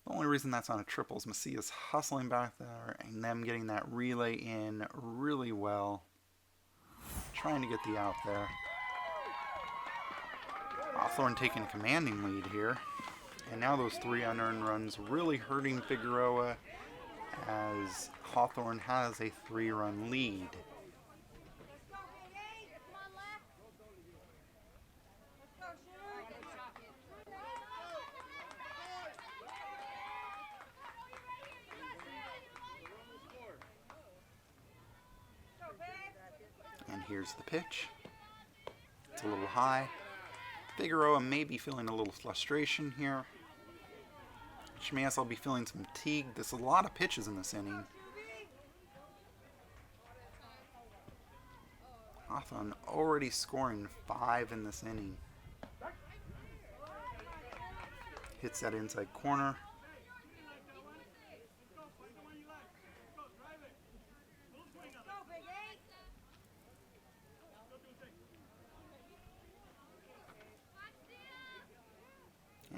The only reason that's not a triple is Macia's hustling back there and them getting that relay in really well. Trying to get the out there. Hawthorne taking a commanding lead here. And now those 3 unearned runs really hurting Figueroa as Hawthorne has a 3-run lead. And here's the pitch. It's a little high. Figueroa may be feeling a little frustration here. She may also be feeling some fatigue. There's a lot of pitches in this inning. Hawthorne already scoring 5 in this inning. Hits that inside corner.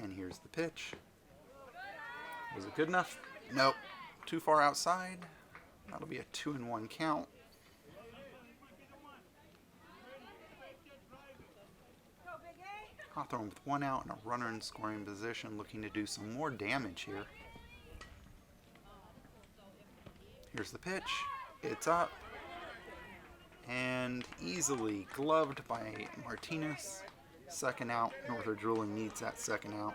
And here's the pitch. Was it good enough? Nope. Too far outside. That'll be a 2-1 count. Hawthorne with 1 out and a runner in scoring position, looking to do some more damage here. Here's the pitch. It's up. And easily gloved by Martinez. Second out. Northridge really needs that second out.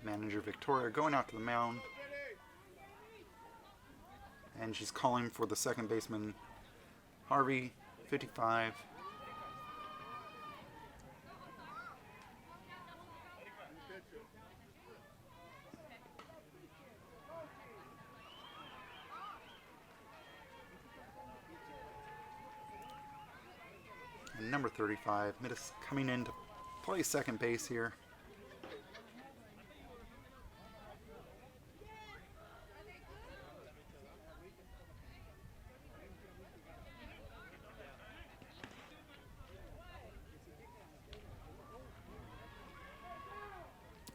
Manager Victoria going out to the mound. And she's calling for the second baseman, Harvey, 55. And number 35, Midas coming in to play second base here.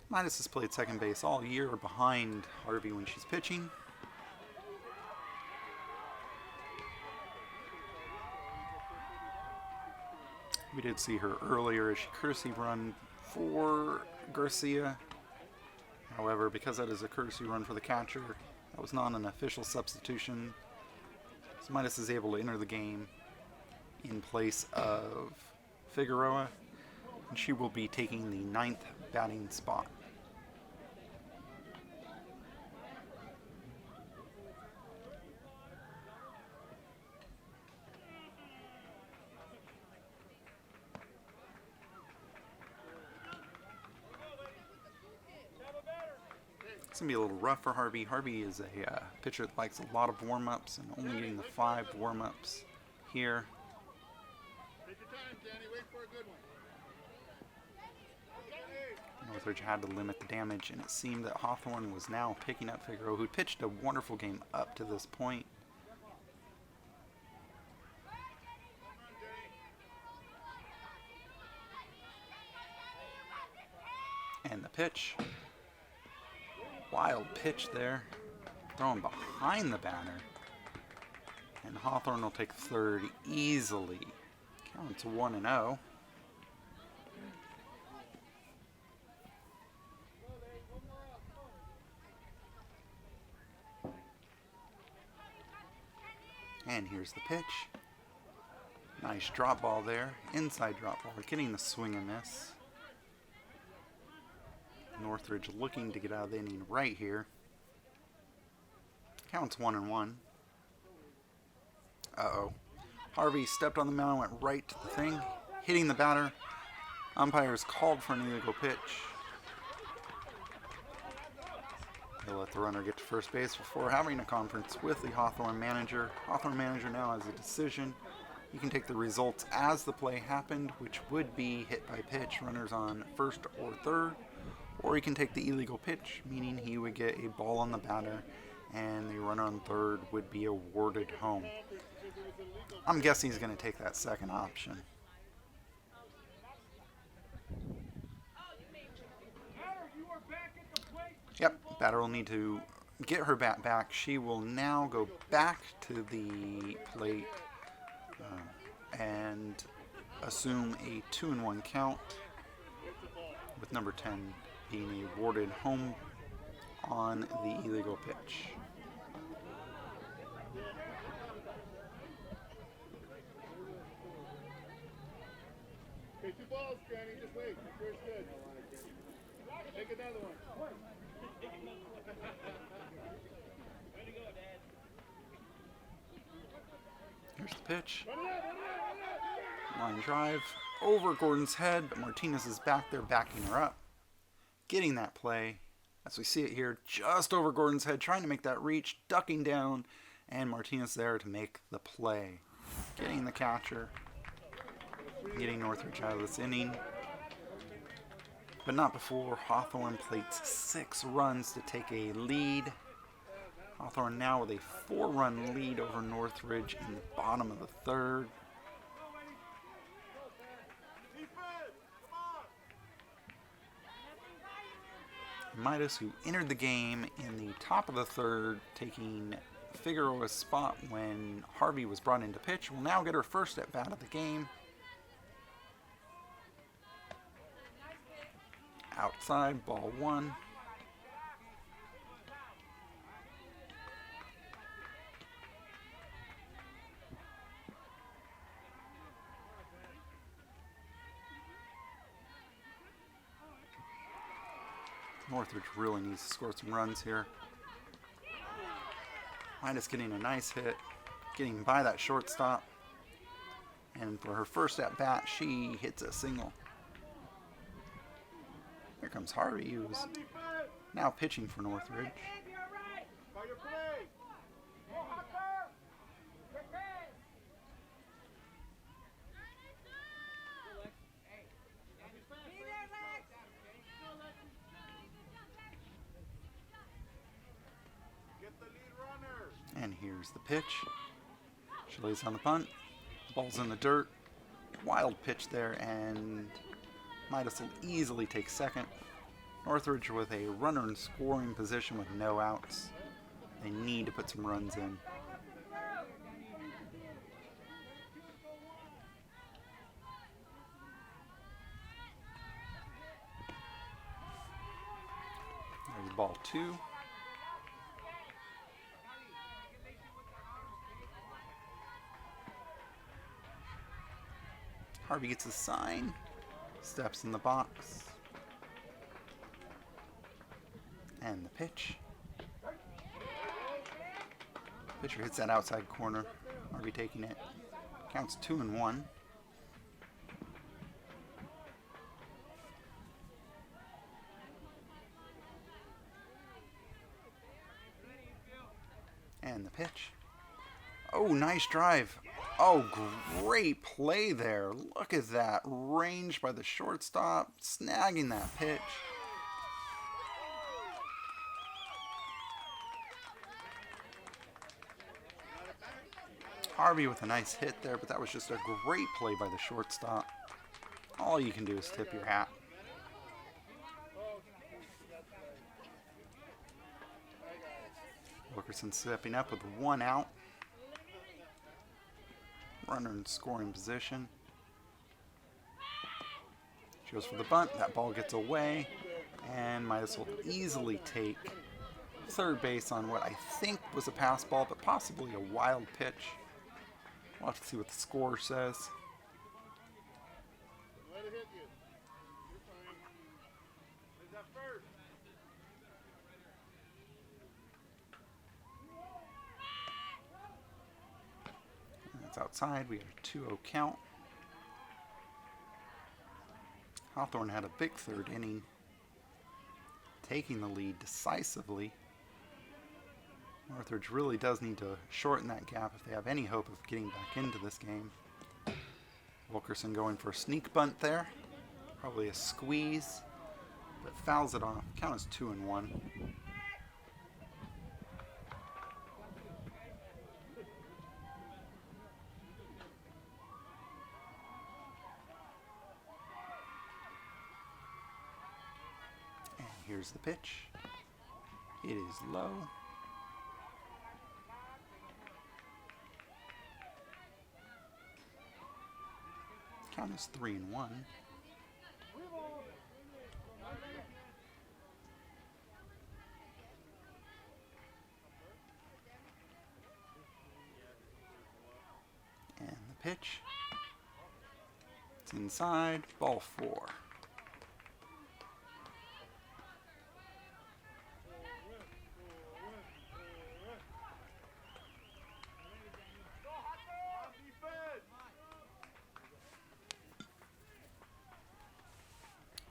Midas has played second base all year behind Harvey when she's pitching. We did see her earlier as she courtesy run for Garcia. However, because that is a courtesy run for the catcher, that was not an official substitution. So Midas is able to enter the game in place of Figueroa, and she will be taking the 9th batting spot. It's going to be a little rough for Harvey. Harvey is a pitcher that likes a lot of warm-ups and only getting the 5 warm-ups here. Take your time, Danny. Wait for a good one. Northridge had to limit the damage, and it seemed that Hawthorne was now picking up Figueroa, who pitched a wonderful game up to this point. And the pitch. Wild pitch there. Thrown behind the batter. And Hawthorne will take third easily. Counts 1-0. here's the pitch. Nice drop ball there. Inside drop ball. Getting the swing and miss. Northridge looking to get out of the inning right here. Counts 1-1. Uh-oh. Harvey stepped on the mound, went right to the thing, hitting the batter. Umpires called for an illegal pitch. He'll let the runner get to first base before having a conference with the Hawthorne manager. Hawthorne manager now has a decision. You can take the results as the play happened, which would be hit by pitch, runners on first or third, or he can take the illegal pitch, meaning he would get a ball on the batter and the runner on third would be awarded home. I'm guessing he's going to take that second option. Yep, batter will need to get her bat back. She will now go back to the plate and assume a 2-1 count, with number 10 being awarded home on the illegal pitch. Okay, 2 balls, Granny. Just wait. Make sure it's good. Take another one. Way to go, Dad. Here's the pitch. Line drive over Gordon's head, but Martinez is back there backing her up. Getting that play, as we see it here, just over Gordon's head, trying to make that reach, ducking down, and Martinez there to make the play. Getting the catcher, getting Northridge out of this inning, but not before Hawthorne plates 6 runs to take a lead. Hawthorne now with a 4-run lead over Northridge in the bottom of the third. Midas, who entered the game in the top of the third, taking Figueroa's spot when Harvey was brought into pitch, will now get her first at bat of the game. Outside, ball 1. Northridge really needs to score some runs here. Midas getting a nice hit, getting by that shortstop. And for her first at bat, she hits a single. Here comes Harvey, who's now pitching for Northridge. And here's the pitch. She lays on the punt. Ball's in the dirt. Wild pitch there, and Midas will easily take second. Northridge with a runner in scoring position with no outs. They need to put some runs in. There's ball 2. Harvey gets a sign, steps in the box, and the pitch. Pitcher hits that outside corner. Harvey taking it. Counts 2-1. And the pitch. Oh, nice drive. Oh, great play there. Look at that. Range by the shortstop, snagging that pitch. Harvey with a nice hit there, but that was just a great play by the shortstop. All you can do is tip your hat. Wilkerson stepping up with 1 out. Runner in scoring position. She goes for the bunt. That ball gets away. And Midas will easily take third base on what I think was a pass ball, but possibly a wild pitch. We'll have to see what the score says. Let it hit you. You're fine. Is that first? That's outside. We have a 2-0 count. Hawthorne had a big third inning, taking the lead decisively. Northridge really does need to shorten that gap if they have any hope of getting back into this game. Wilkerson going for a sneak bunt there. Probably a squeeze, but fouls it off. Count is 2-1. And here's the pitch. It is low. Count is 3-1. And the pitch. It's inside. Ball 4.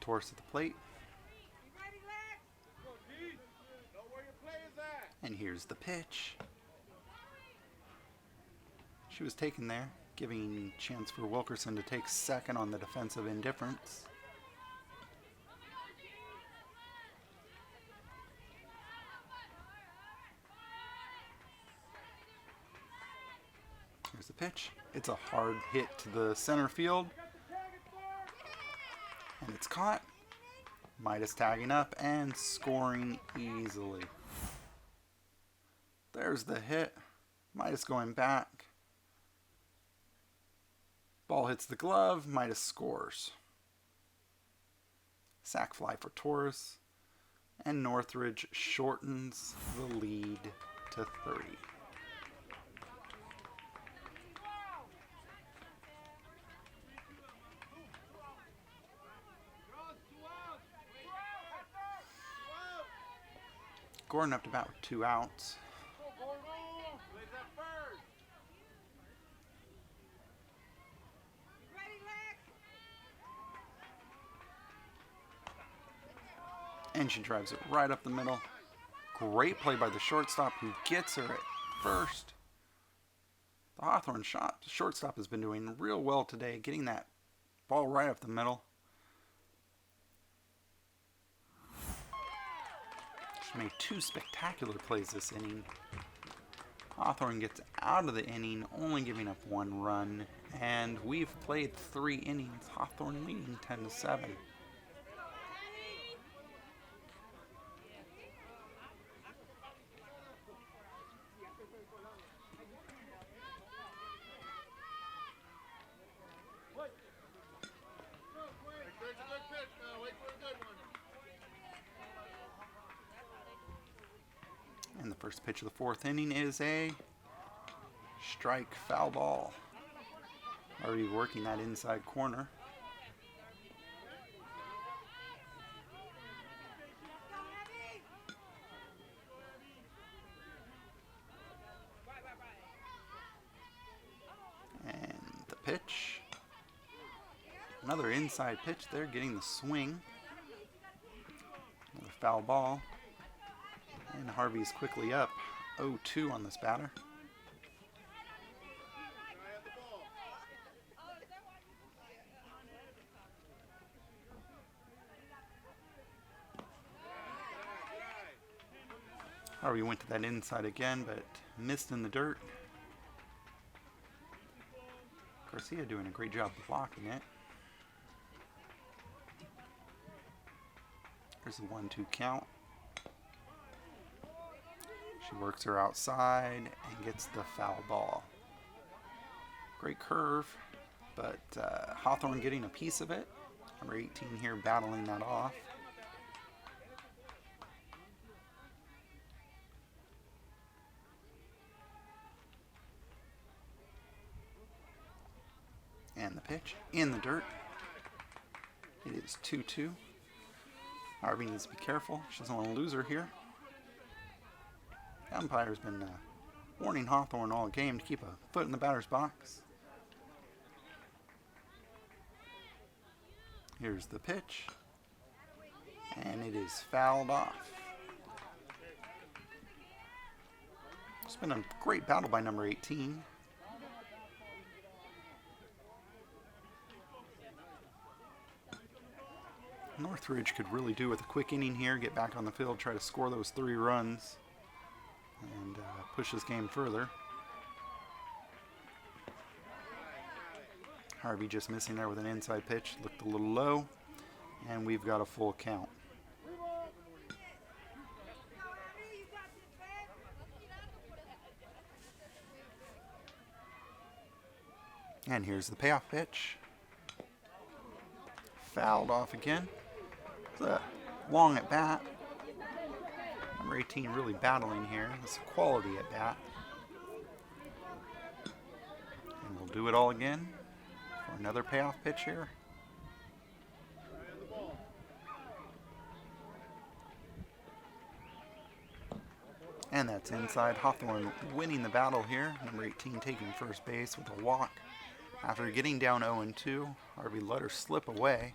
Torres at the plate. And here's the pitch. She was taken there, giving chance for Wilkerson to take second on the defensive indifference. Here's the pitch. It's a hard hit to the center field. And it's caught. Midas tagging up and scoring easily. There's the hit. Midas going back. Ball hits the glove. Midas scores. Sac fly for Torres. And Northridge shortens the lead to 30. Gordon up to bat with 2 outs. And she drives it right up the middle. Great play by the shortstop who gets her at first. The Hawthorne shortstop has been doing real well today, getting that ball right up the middle. She made 2 spectacular plays this inning. Hawthorne gets out of the inning, only giving up 1 run, and we've played 3 innings. Hawthorne leading 10-7. And the first pitch of the 4th inning is a strike foul ball. Already working that inside corner. And the pitch. Another inside pitch there, getting the swing. Another foul ball. And Harvey's quickly up 0-2 on this batter. Harvey went to that inside again, but missed in the dirt. Garcia doing a great job blocking it. There's a 1-2 count. She works her outside and gets the foul ball. Great curve, but Hawthorne getting a piece of it. Number 18 here battling that off. And the pitch in the dirt. It is 2-2. Harvey needs to be careful. She doesn't want to lose her here. The umpire's been warning Hawthorne all game to keep a foot in the batter's box. Here's the pitch. And it is fouled off. It's been a great battle by number 18. Northridge could really do with a quick inning here, get back on the field, try to score those 3 runs, and push this game further. Harvey just missing there with an inside pitch, looked a little low, and we've got a full count. And here's the payoff pitch. Fouled off again. It's a long at bat. Number 18 really battling here. It's a quality at bat. And we'll do it all again for another payoff pitch here. And that's inside. Hawthorne winning the battle here. Number 18 taking first base with a walk. After getting down 0-2, Harvey let her slip away.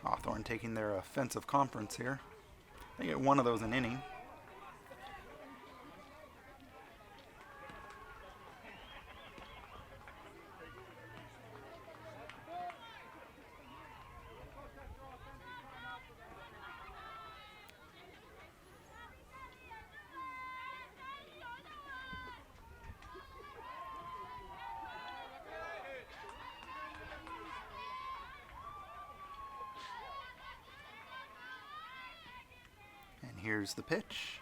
Hawthorne taking their offensive conference here. They get one of those an inning. Here's the pitch.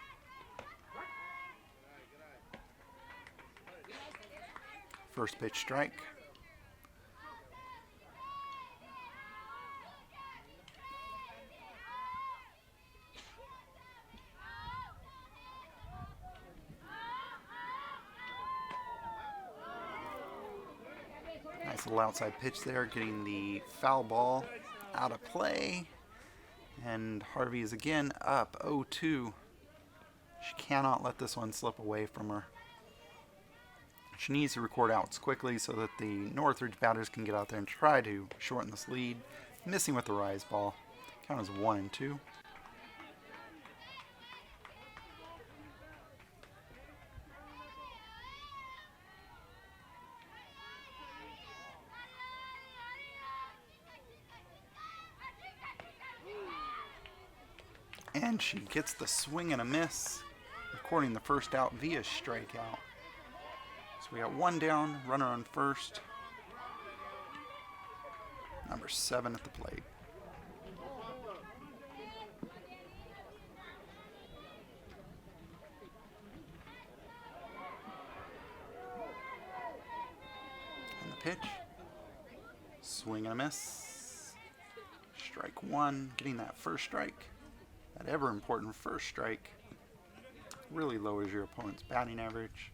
First pitch strike. Nice little outside pitch there, getting the foul ball out of play. And Harvey is again up 0-2. She cannot let this one slip away from her. She needs to record outs quickly so that the Northridge batters can get out there and try to shorten this lead. Missing with the rise ball. Count is 1-2. And she gets the swing and a miss, recording the first out via strikeout. So we got one down, runner on first. Number 7 at the plate. And the pitch. Swing and a miss. Strike 1, getting that first strike. That ever important first strike really lowers your opponent's batting average.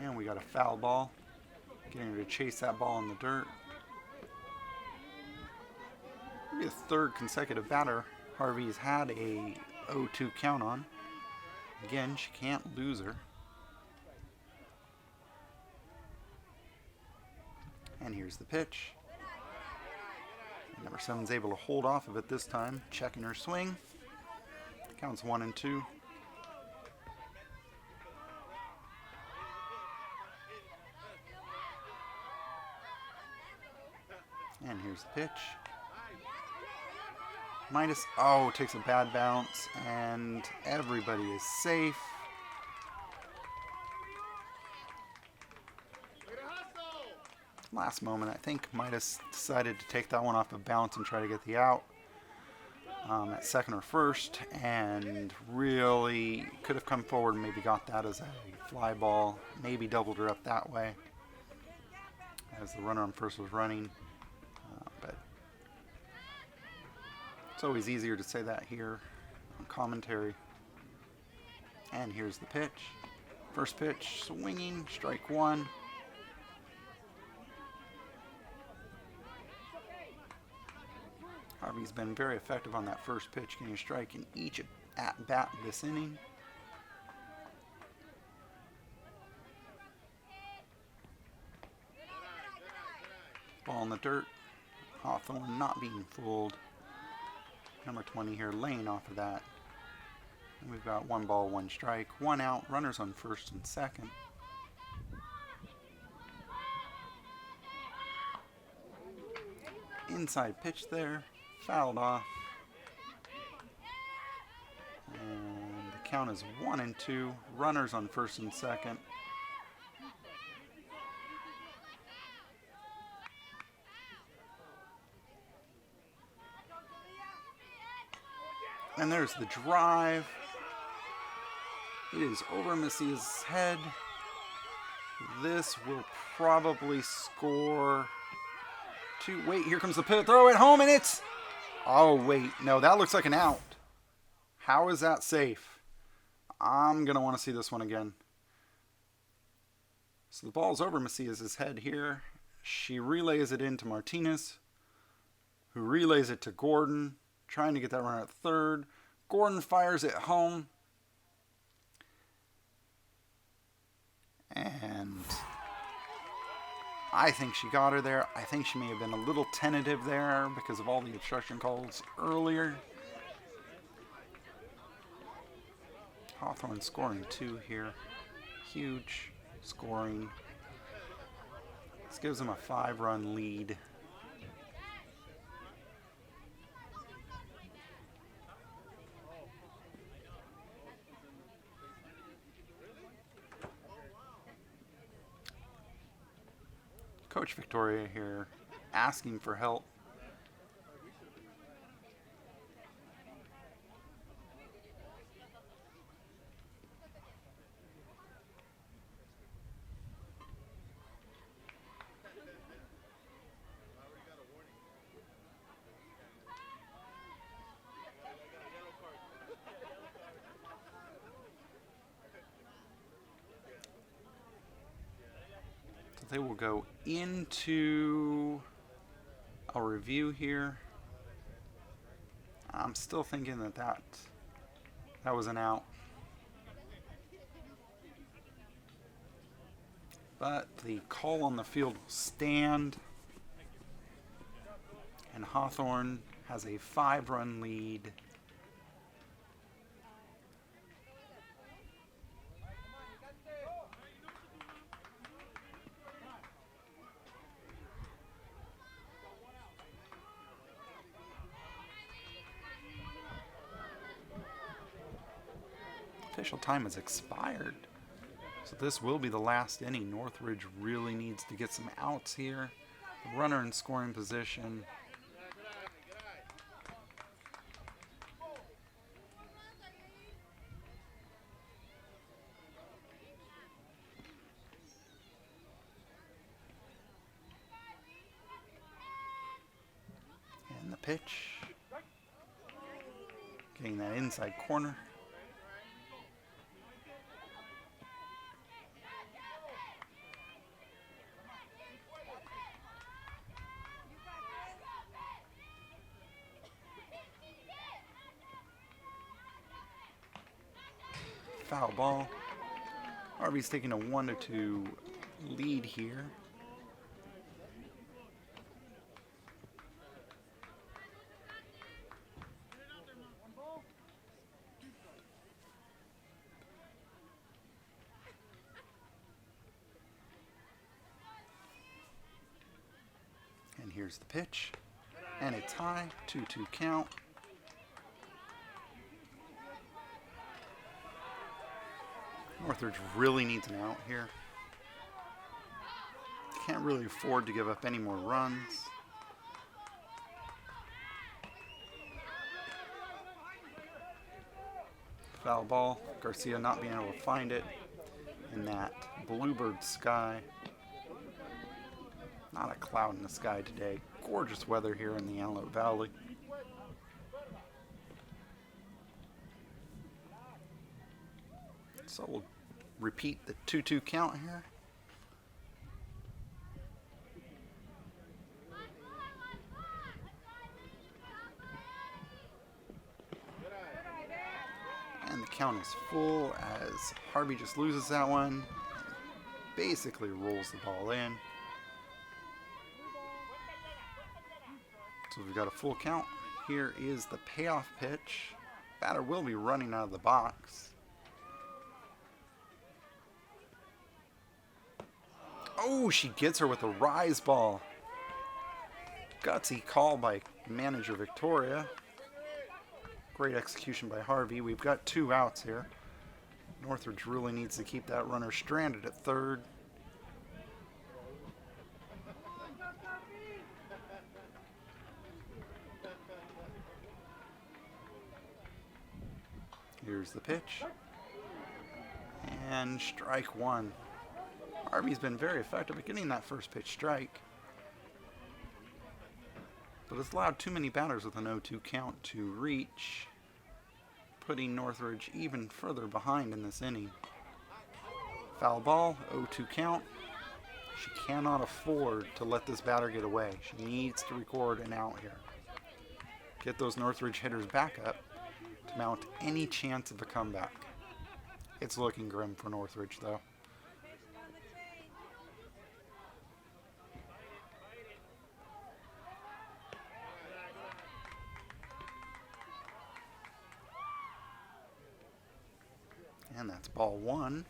And we got a foul ball. Getting her to chase that ball in the dirt. Maybe a third consecutive batter Harvey's had a 0-2 count on. Again, she can't lose her. And here's the pitch. And number 7's able to hold off of it this time, checking her swing. Counts 1-2. And here's the pitch. Minus, oh, takes a bad bounce, and everybody is safe. Last moment, I think Midas decided to take that one off of bounce and try to get the out at second or first, and really could have come forward and maybe got that as a fly ball, maybe doubled her up that way as the runner on first was running, but It's always easier to say that here on commentary. And here's the pitch. First pitch, swinging, strike one. Harvey's been very effective on that first pitch, getting a strike in each at-bat this inning. Ball in the dirt. Hawthorne not being fooled. Number 20 here laying off of that. And we've got 1 ball, 1 strike, 1 out, runners on first and second. Inside pitch there, fouled off. And the count is 1-2, runners on first and second. And there's the drive. It is over Messia's head. This will probably score 2. Wait, here comes the pit. Throw it home, and it's... Oh, wait. No, that looks like an out. How is that safe? I'm going to want to see this one again. So the ball's over Messia's head here. She relays it into Martinez, who relays it to Gordon, trying to get that run at third. Gordon fires it home. And I think she got her there. I think she may have been a little tentative there because of all the obstruction calls earlier. Hawthorne scoring 2 here. Huge scoring. This gives them a 5-run lead. Coach Victoria here asking for help. They will go into a review here. I'm still thinking that was an out. But the call on the field will stand. And Hawthorne has a 5-run lead. Official time has expired. So this will be the last inning. Northridge really needs to get some outs here. The runner in scoring position. And the pitch. Getting that inside corner. Foul ball. Harvey's taking a 1-2 lead here. And here's the pitch. And it's high. 2-2 count. Northridge really needs an out here. Can't really afford to give up any more runs. Foul ball. Garcia not being able to find it in that bluebird sky. Not a cloud in the sky today. Gorgeous weather here in the Antelope Valley. So we'll repeat the 2-2 count here. And the count is full as Harvey just loses that one. Basically rolls the ball in. So we've got a full count. Here is the payoff pitch. Batter will be running out of the box. Oh, she gets her with a rise ball. Gutsy call by manager Victoria. Great execution by Harvey. We've got 2 outs here. Northridge really needs to keep that runner stranded at third. Here's the pitch. And strike 1. Harvey's been very effective at getting that first pitch strike, but has allowed too many batters with an 0-2 count to reach, putting Northridge even further behind in this inning. Foul ball, 0-2 count. She cannot afford to let this batter get away. She needs to record an out here. Get those Northridge hitters back up to mount any chance of a comeback. It's looking grim for Northridge, though. And that's ball 1.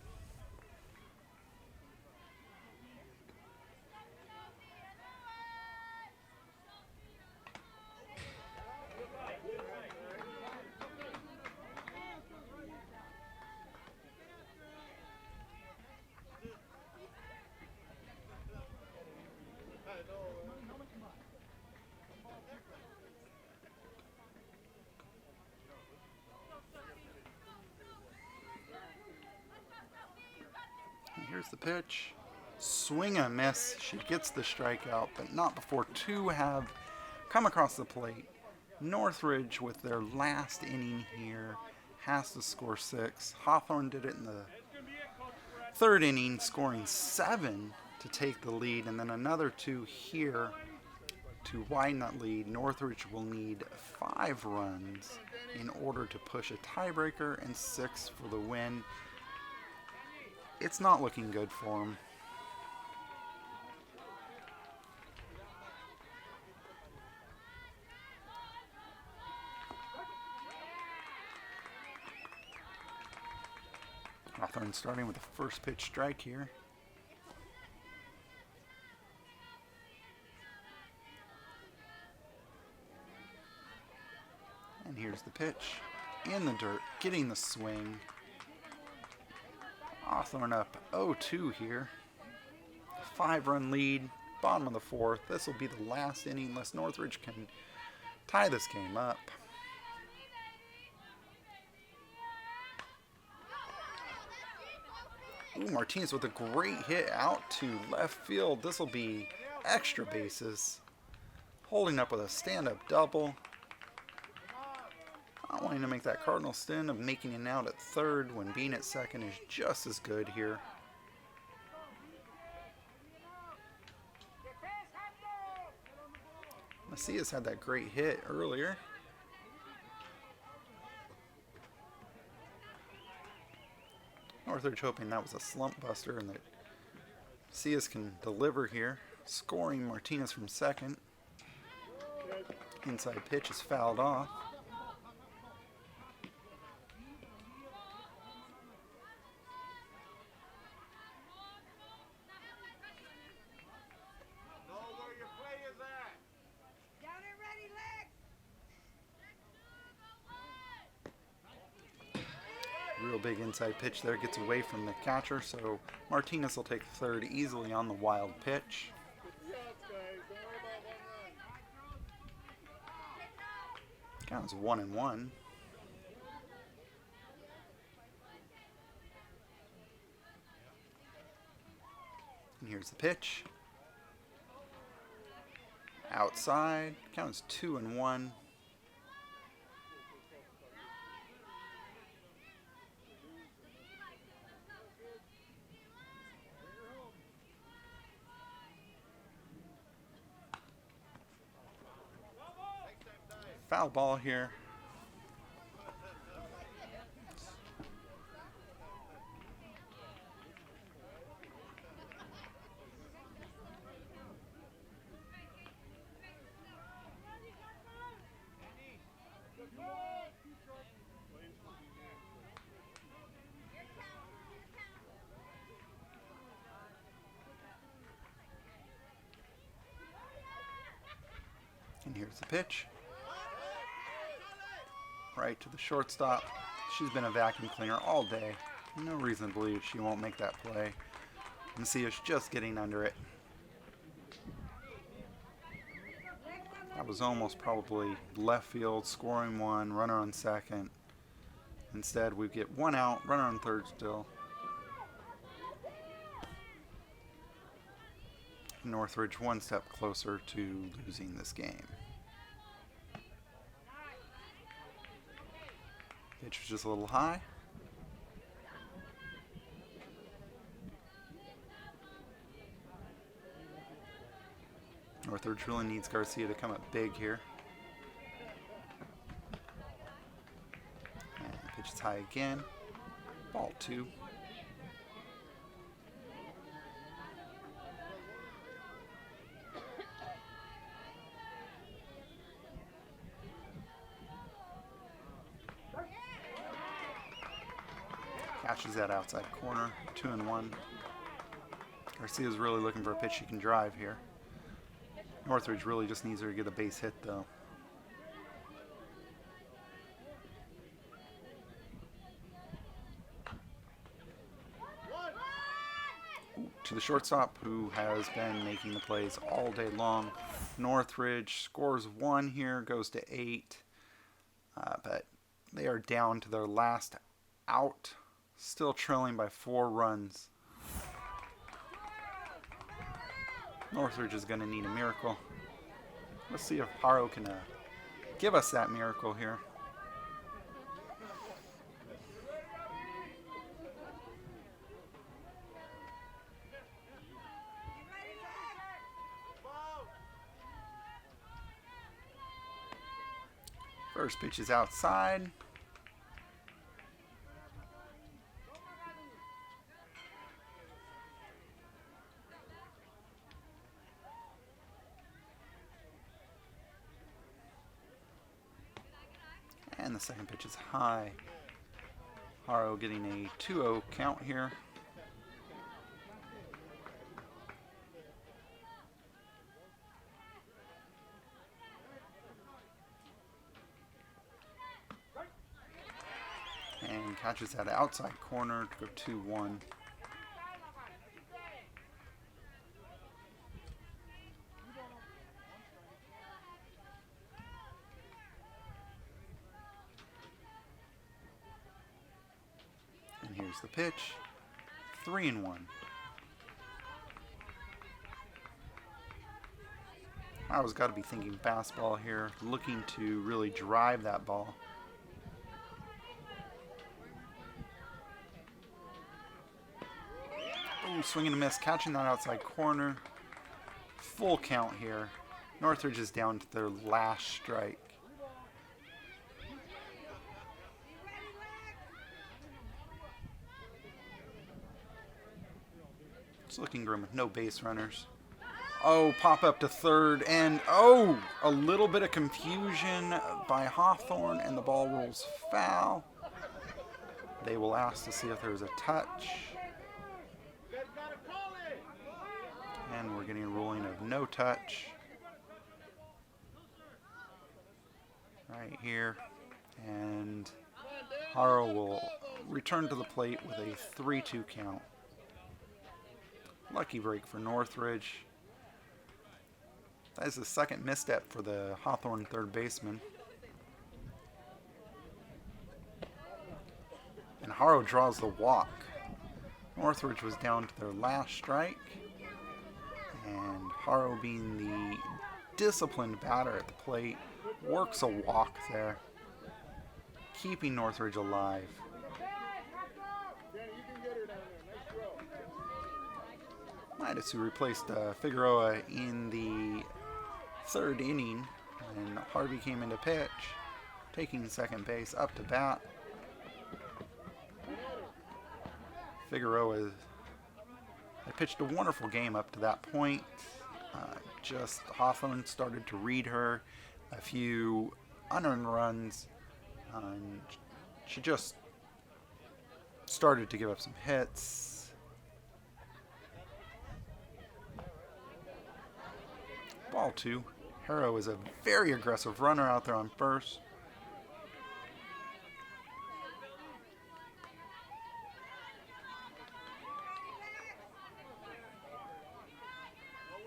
Here's the pitch. Swing and a miss. She gets the strikeout, but not before 2 have come across the plate. Northridge, with their last inning here, has to score 6. Hawthorne did it in the 3rd inning, scoring 7 to take the lead, and then another 2 here to widen that lead. Northridge will need 5 runs in order to push a tiebreaker and 6 for the win. It's not looking good for them. Hawthorne starting with the first pitch strike here. And here's the pitch. In the dirt, getting the swing. Hawthorne up 0-2 here. 5-run lead, bottom of the 4th. This will be the last inning unless Northridge can tie this game up. Ooh, Martinez with a great hit out to left field. This will be extra bases. Holding up with a stand-up double. Not wanting to make that Cardinal stint of making it out at 3rd when being at 2nd is just as good here. Macias had that great hit earlier. Northridge hoping that was a slump buster and that Macias can deliver here. Scoring Martinez from 2nd. Inside pitch is fouled off. Real big inside pitch there, gets away from the catcher, so Martinez will take 3rd easily on the wild pitch. Count is 1-1. And here's the pitch. Outside, count is 2-1. Foul ball here. And here's the pitch. Right to the shortstop. She's been a vacuum cleaner all day. No reason to believe she won't make that play. And see us just getting under it. That was almost probably left field, scoring one, runner on second. Instead, we get one out, runner on third still. Northridge one step closer to losing this game. Pitch was just a little high. Northridge really needs Garcia to come up big here. And pitch is high again. Ball 2. Catches that outside corner, 2-1. Garcia's really looking for a pitch she can drive here. Northridge really just needs her to get a base hit though. To the shortstop, who has been making the plays all day long. Northridge scores 1 here, goes to 8. But they are down to their last out. Still trailing by 4 runs. Northridge is going to need a miracle. Let's see if Haro can give us that miracle here. First pitch is outside. And the second pitch is high. Haro getting a 2-0 count here. And catches that outside corner to go 2-1. And here's the pitch. 3-1. Haro's got to be thinking fastball here, looking to really drive that ball. Ooh, swing and a miss, catching that outside corner. Full count here. Northridge is down to their last strike. It's looking grim with no base runners. Oh, pop up to third, and oh, a little bit of confusion by Hawthorne, and the ball rolls foul. They will ask to see if there's a touch. And we're getting a ruling of no touch. Right here. And Haro will return to the plate with a 3-2 count. Lucky break for Northridge. That is the second misstep for the Hawthorne third baseman. And Haro draws the walk. Northridge was down to their last strike. And Haro, being the disciplined batter at the plate, works a walk there, keeping Northridge alive. Midas, who replaced Figueroa in the third inning, And Harvey came into pitch, taking second base up to bat. Figueroa had pitched a wonderful game up to that point. Just Hawthorne started to read her, a few unearned runs. And she just started to give up some hits. Ball 2. Harrow is a very aggressive runner out there on first.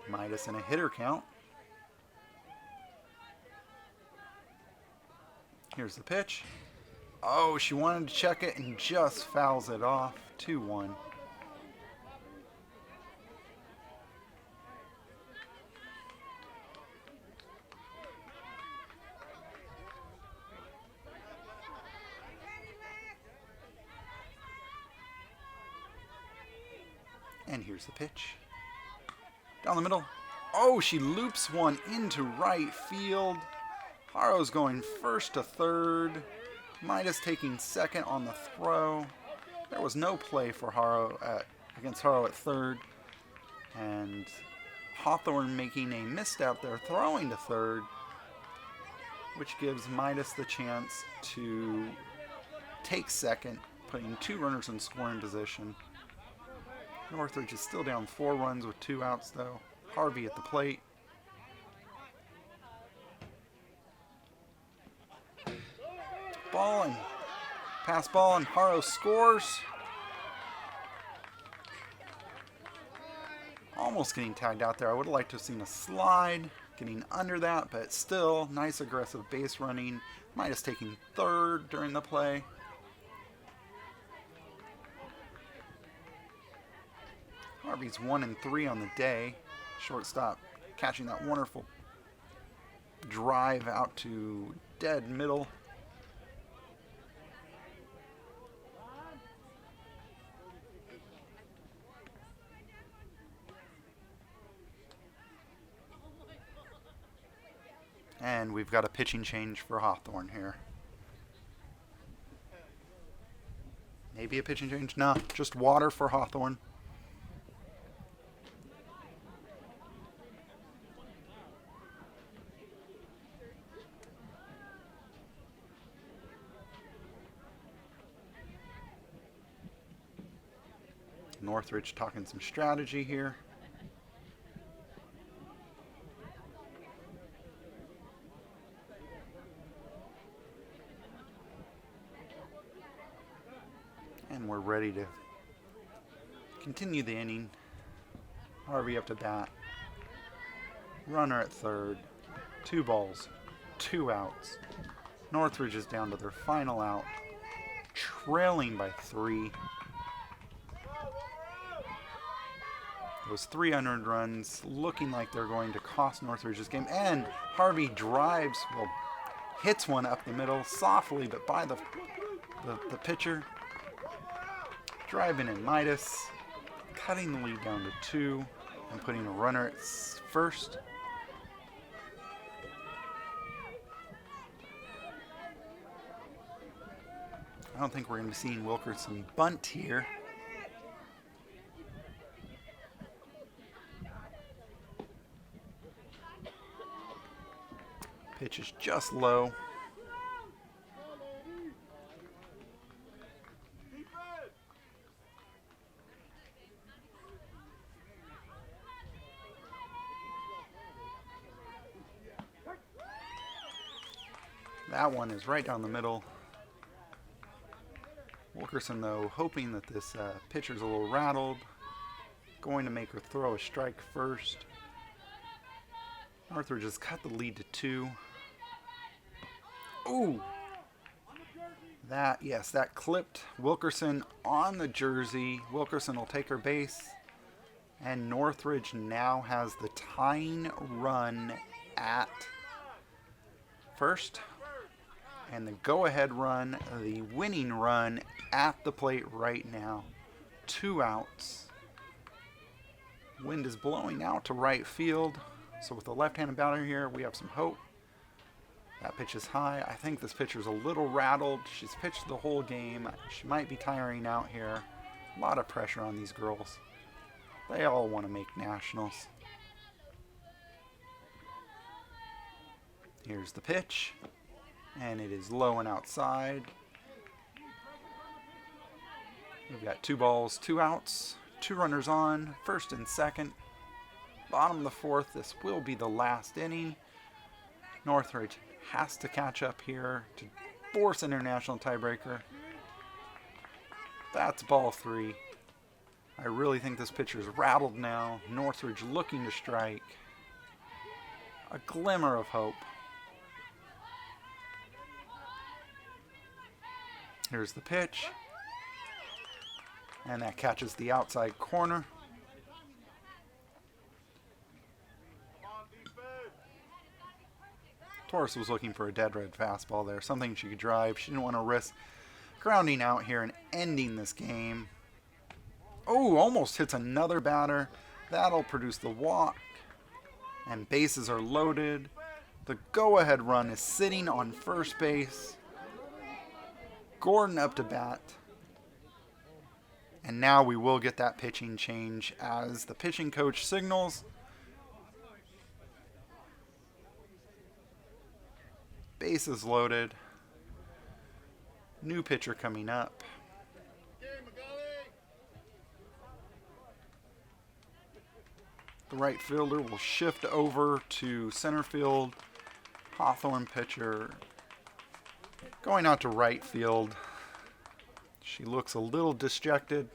Midas in a hitter count. Here's the pitch. Oh, she wanted to check it and just fouls it off. 2-1. And here's the pitch. Down the middle. Oh, she loops one into right field. Harrow's going first to third. Midas taking second on the throw. There was no play for against Harrow at third. And Hawthorne making a misstep there, throwing to third, which gives Midas the chance to take second, putting 2 runners in scoring position. Northridge is still down 4 runs with 2 outs, though. Harvey at the plate. Ball and pass ball, and Harrow scores. Almost getting tagged out there. I would have liked to have seen a slide, getting under that, but still nice aggressive base running. Midas taking third during the play. Harvey's 1-3 on the day. Shortstop catching that wonderful drive out to dead middle. And we've got a pitching change for Hawthorne here. Maybe a pitching change? No, just water for Hawthorne. Northridge talking some strategy here. And we're ready to continue the inning. Harvey up to bat. Runner at third. 2 balls, 2 outs. Northridge is down to their final out, trailing by 3. Those 3 unearned runs looking like they're going to cost Northridge this game. And Harvey drives, well, hits one up the middle softly, but by the pitcher. Driving in Midas, cutting the lead down to 2, and putting a runner at first. I don't think we're going to be seeing Wilkerson bunt here. Pitch is just low. That one is right down the middle. Wilkerson, though, hoping that this pitcher's a little rattled. Going to make her throw a strike first. Northridge has cut the lead to 2. Ooh! That clipped Wilkerson on the jersey. Wilkerson will take her base. And Northridge now has the tying run at first. And the go-ahead run, the winning run at the plate right now. 2 outs. Wind is blowing out to right field. So with the left-handed batter here, we have some hope. That pitch is high. I think this pitcher's a little rattled. She's pitched the whole game. She might be tiring out here. A lot of pressure on these girls. They all want to make nationals. Here's the pitch. And it is low and outside. We've got 2 balls, 2 outs, 2 runners on, first and second. Bottom of the 4th, this will be the last inning. Northridge has to catch up here to force an international tiebreaker. That's ball 3. I really think this pitcher's rattled now. Northridge looking to strike. A glimmer of hope. Here's the pitch. And that catches the outside corner. Torres was looking for a dead red fastball there, something she could drive. She didn't want to risk grounding out here and ending this game. Oh, almost hits another batter. That'll produce the walk. And bases are loaded. The go-ahead run is sitting on first base. Gordon up to bat. And now we will get that pitching change as the pitching coach signals. Bases loaded. New pitcher coming up. The right fielder will shift over to center field. Hawthorne pitcher going out to right field. She looks a little dejected,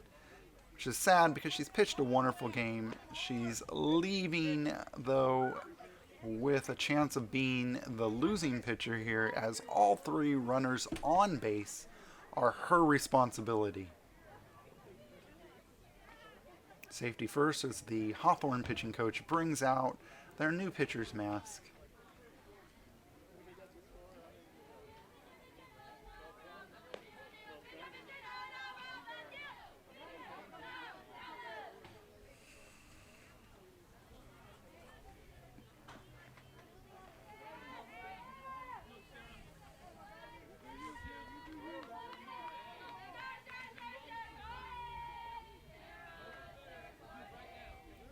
which is sad because she's pitched a wonderful game. She's leaving, though, with a chance of being the losing pitcher here, as all 3 runners on base are her responsibility. Safety first as the Hawthorne pitching coach brings out their new pitcher's mask.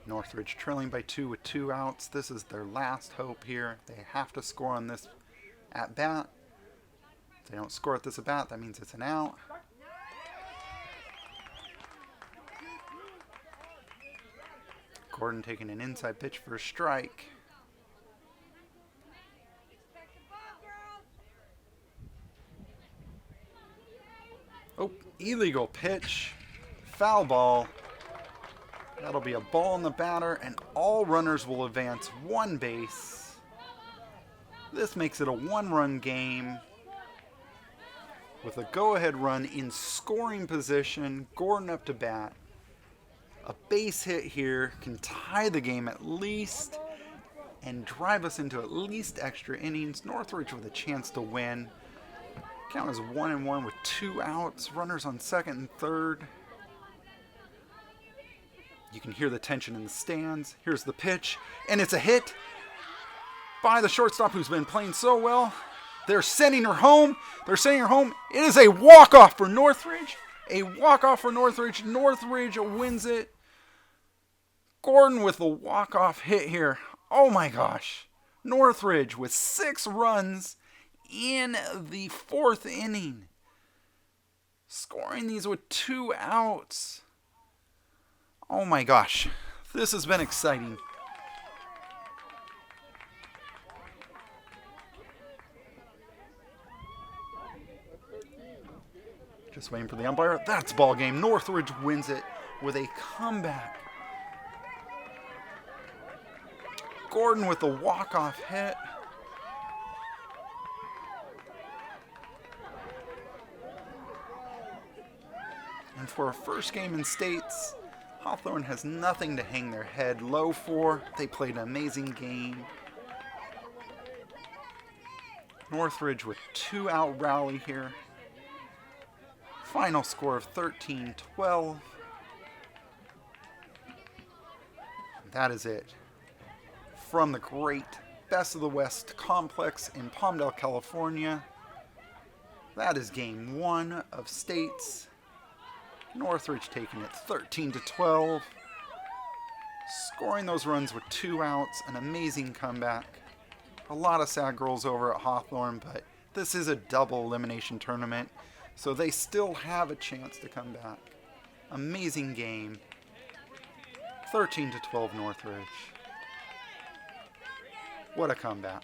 Northridge trailing by 2 with 2 outs. This is their last hope here. They have to score on this at bat. If they don't score at this at bat, that means it's an out. Gordon taking an inside pitch for a strike. Oh, illegal pitch. Foul ball. That'll be a ball on the batter, and all runners will advance 1 base. This makes it a 1-run game with a go-ahead run in scoring position. Gordon up to bat. A base hit here can tie the game at least and drive us into at least extra innings. Northridge with a chance to win. Count is 1-1 with 2 outs. Runners on second and third. You can hear the tension in the stands. Here's the pitch, and it's a hit by the shortstop who's been playing so well. They're sending her home. They're sending her home. It is a walk-off for Northridge. A walk-off for Northridge. Northridge wins it. Gordon with the walk-off hit here. Oh my gosh. Northridge with 6 runs in the 4th inning. Scoring these with 2 outs. Oh my gosh, this has been exciting. Just waiting for the umpire. That's ball game. Northridge wins it with a comeback. Gordon with the walk-off hit. And for a first game in states, Hawthorne has nothing to hang their head low for. They played an amazing game. Northridge with 2-out rally here. Final score of 13-12. That is it from the great Best of the West Complex in Palmdale, California. That is game 1 of states. Northridge taking it 13-12. Scoring those runs with 2 outs, an amazing comeback. A lot of sad girls over at Hawthorne, but this is a double elimination tournament, so they still have a chance to come back. Amazing game. 13-12 Northridge. What a comeback.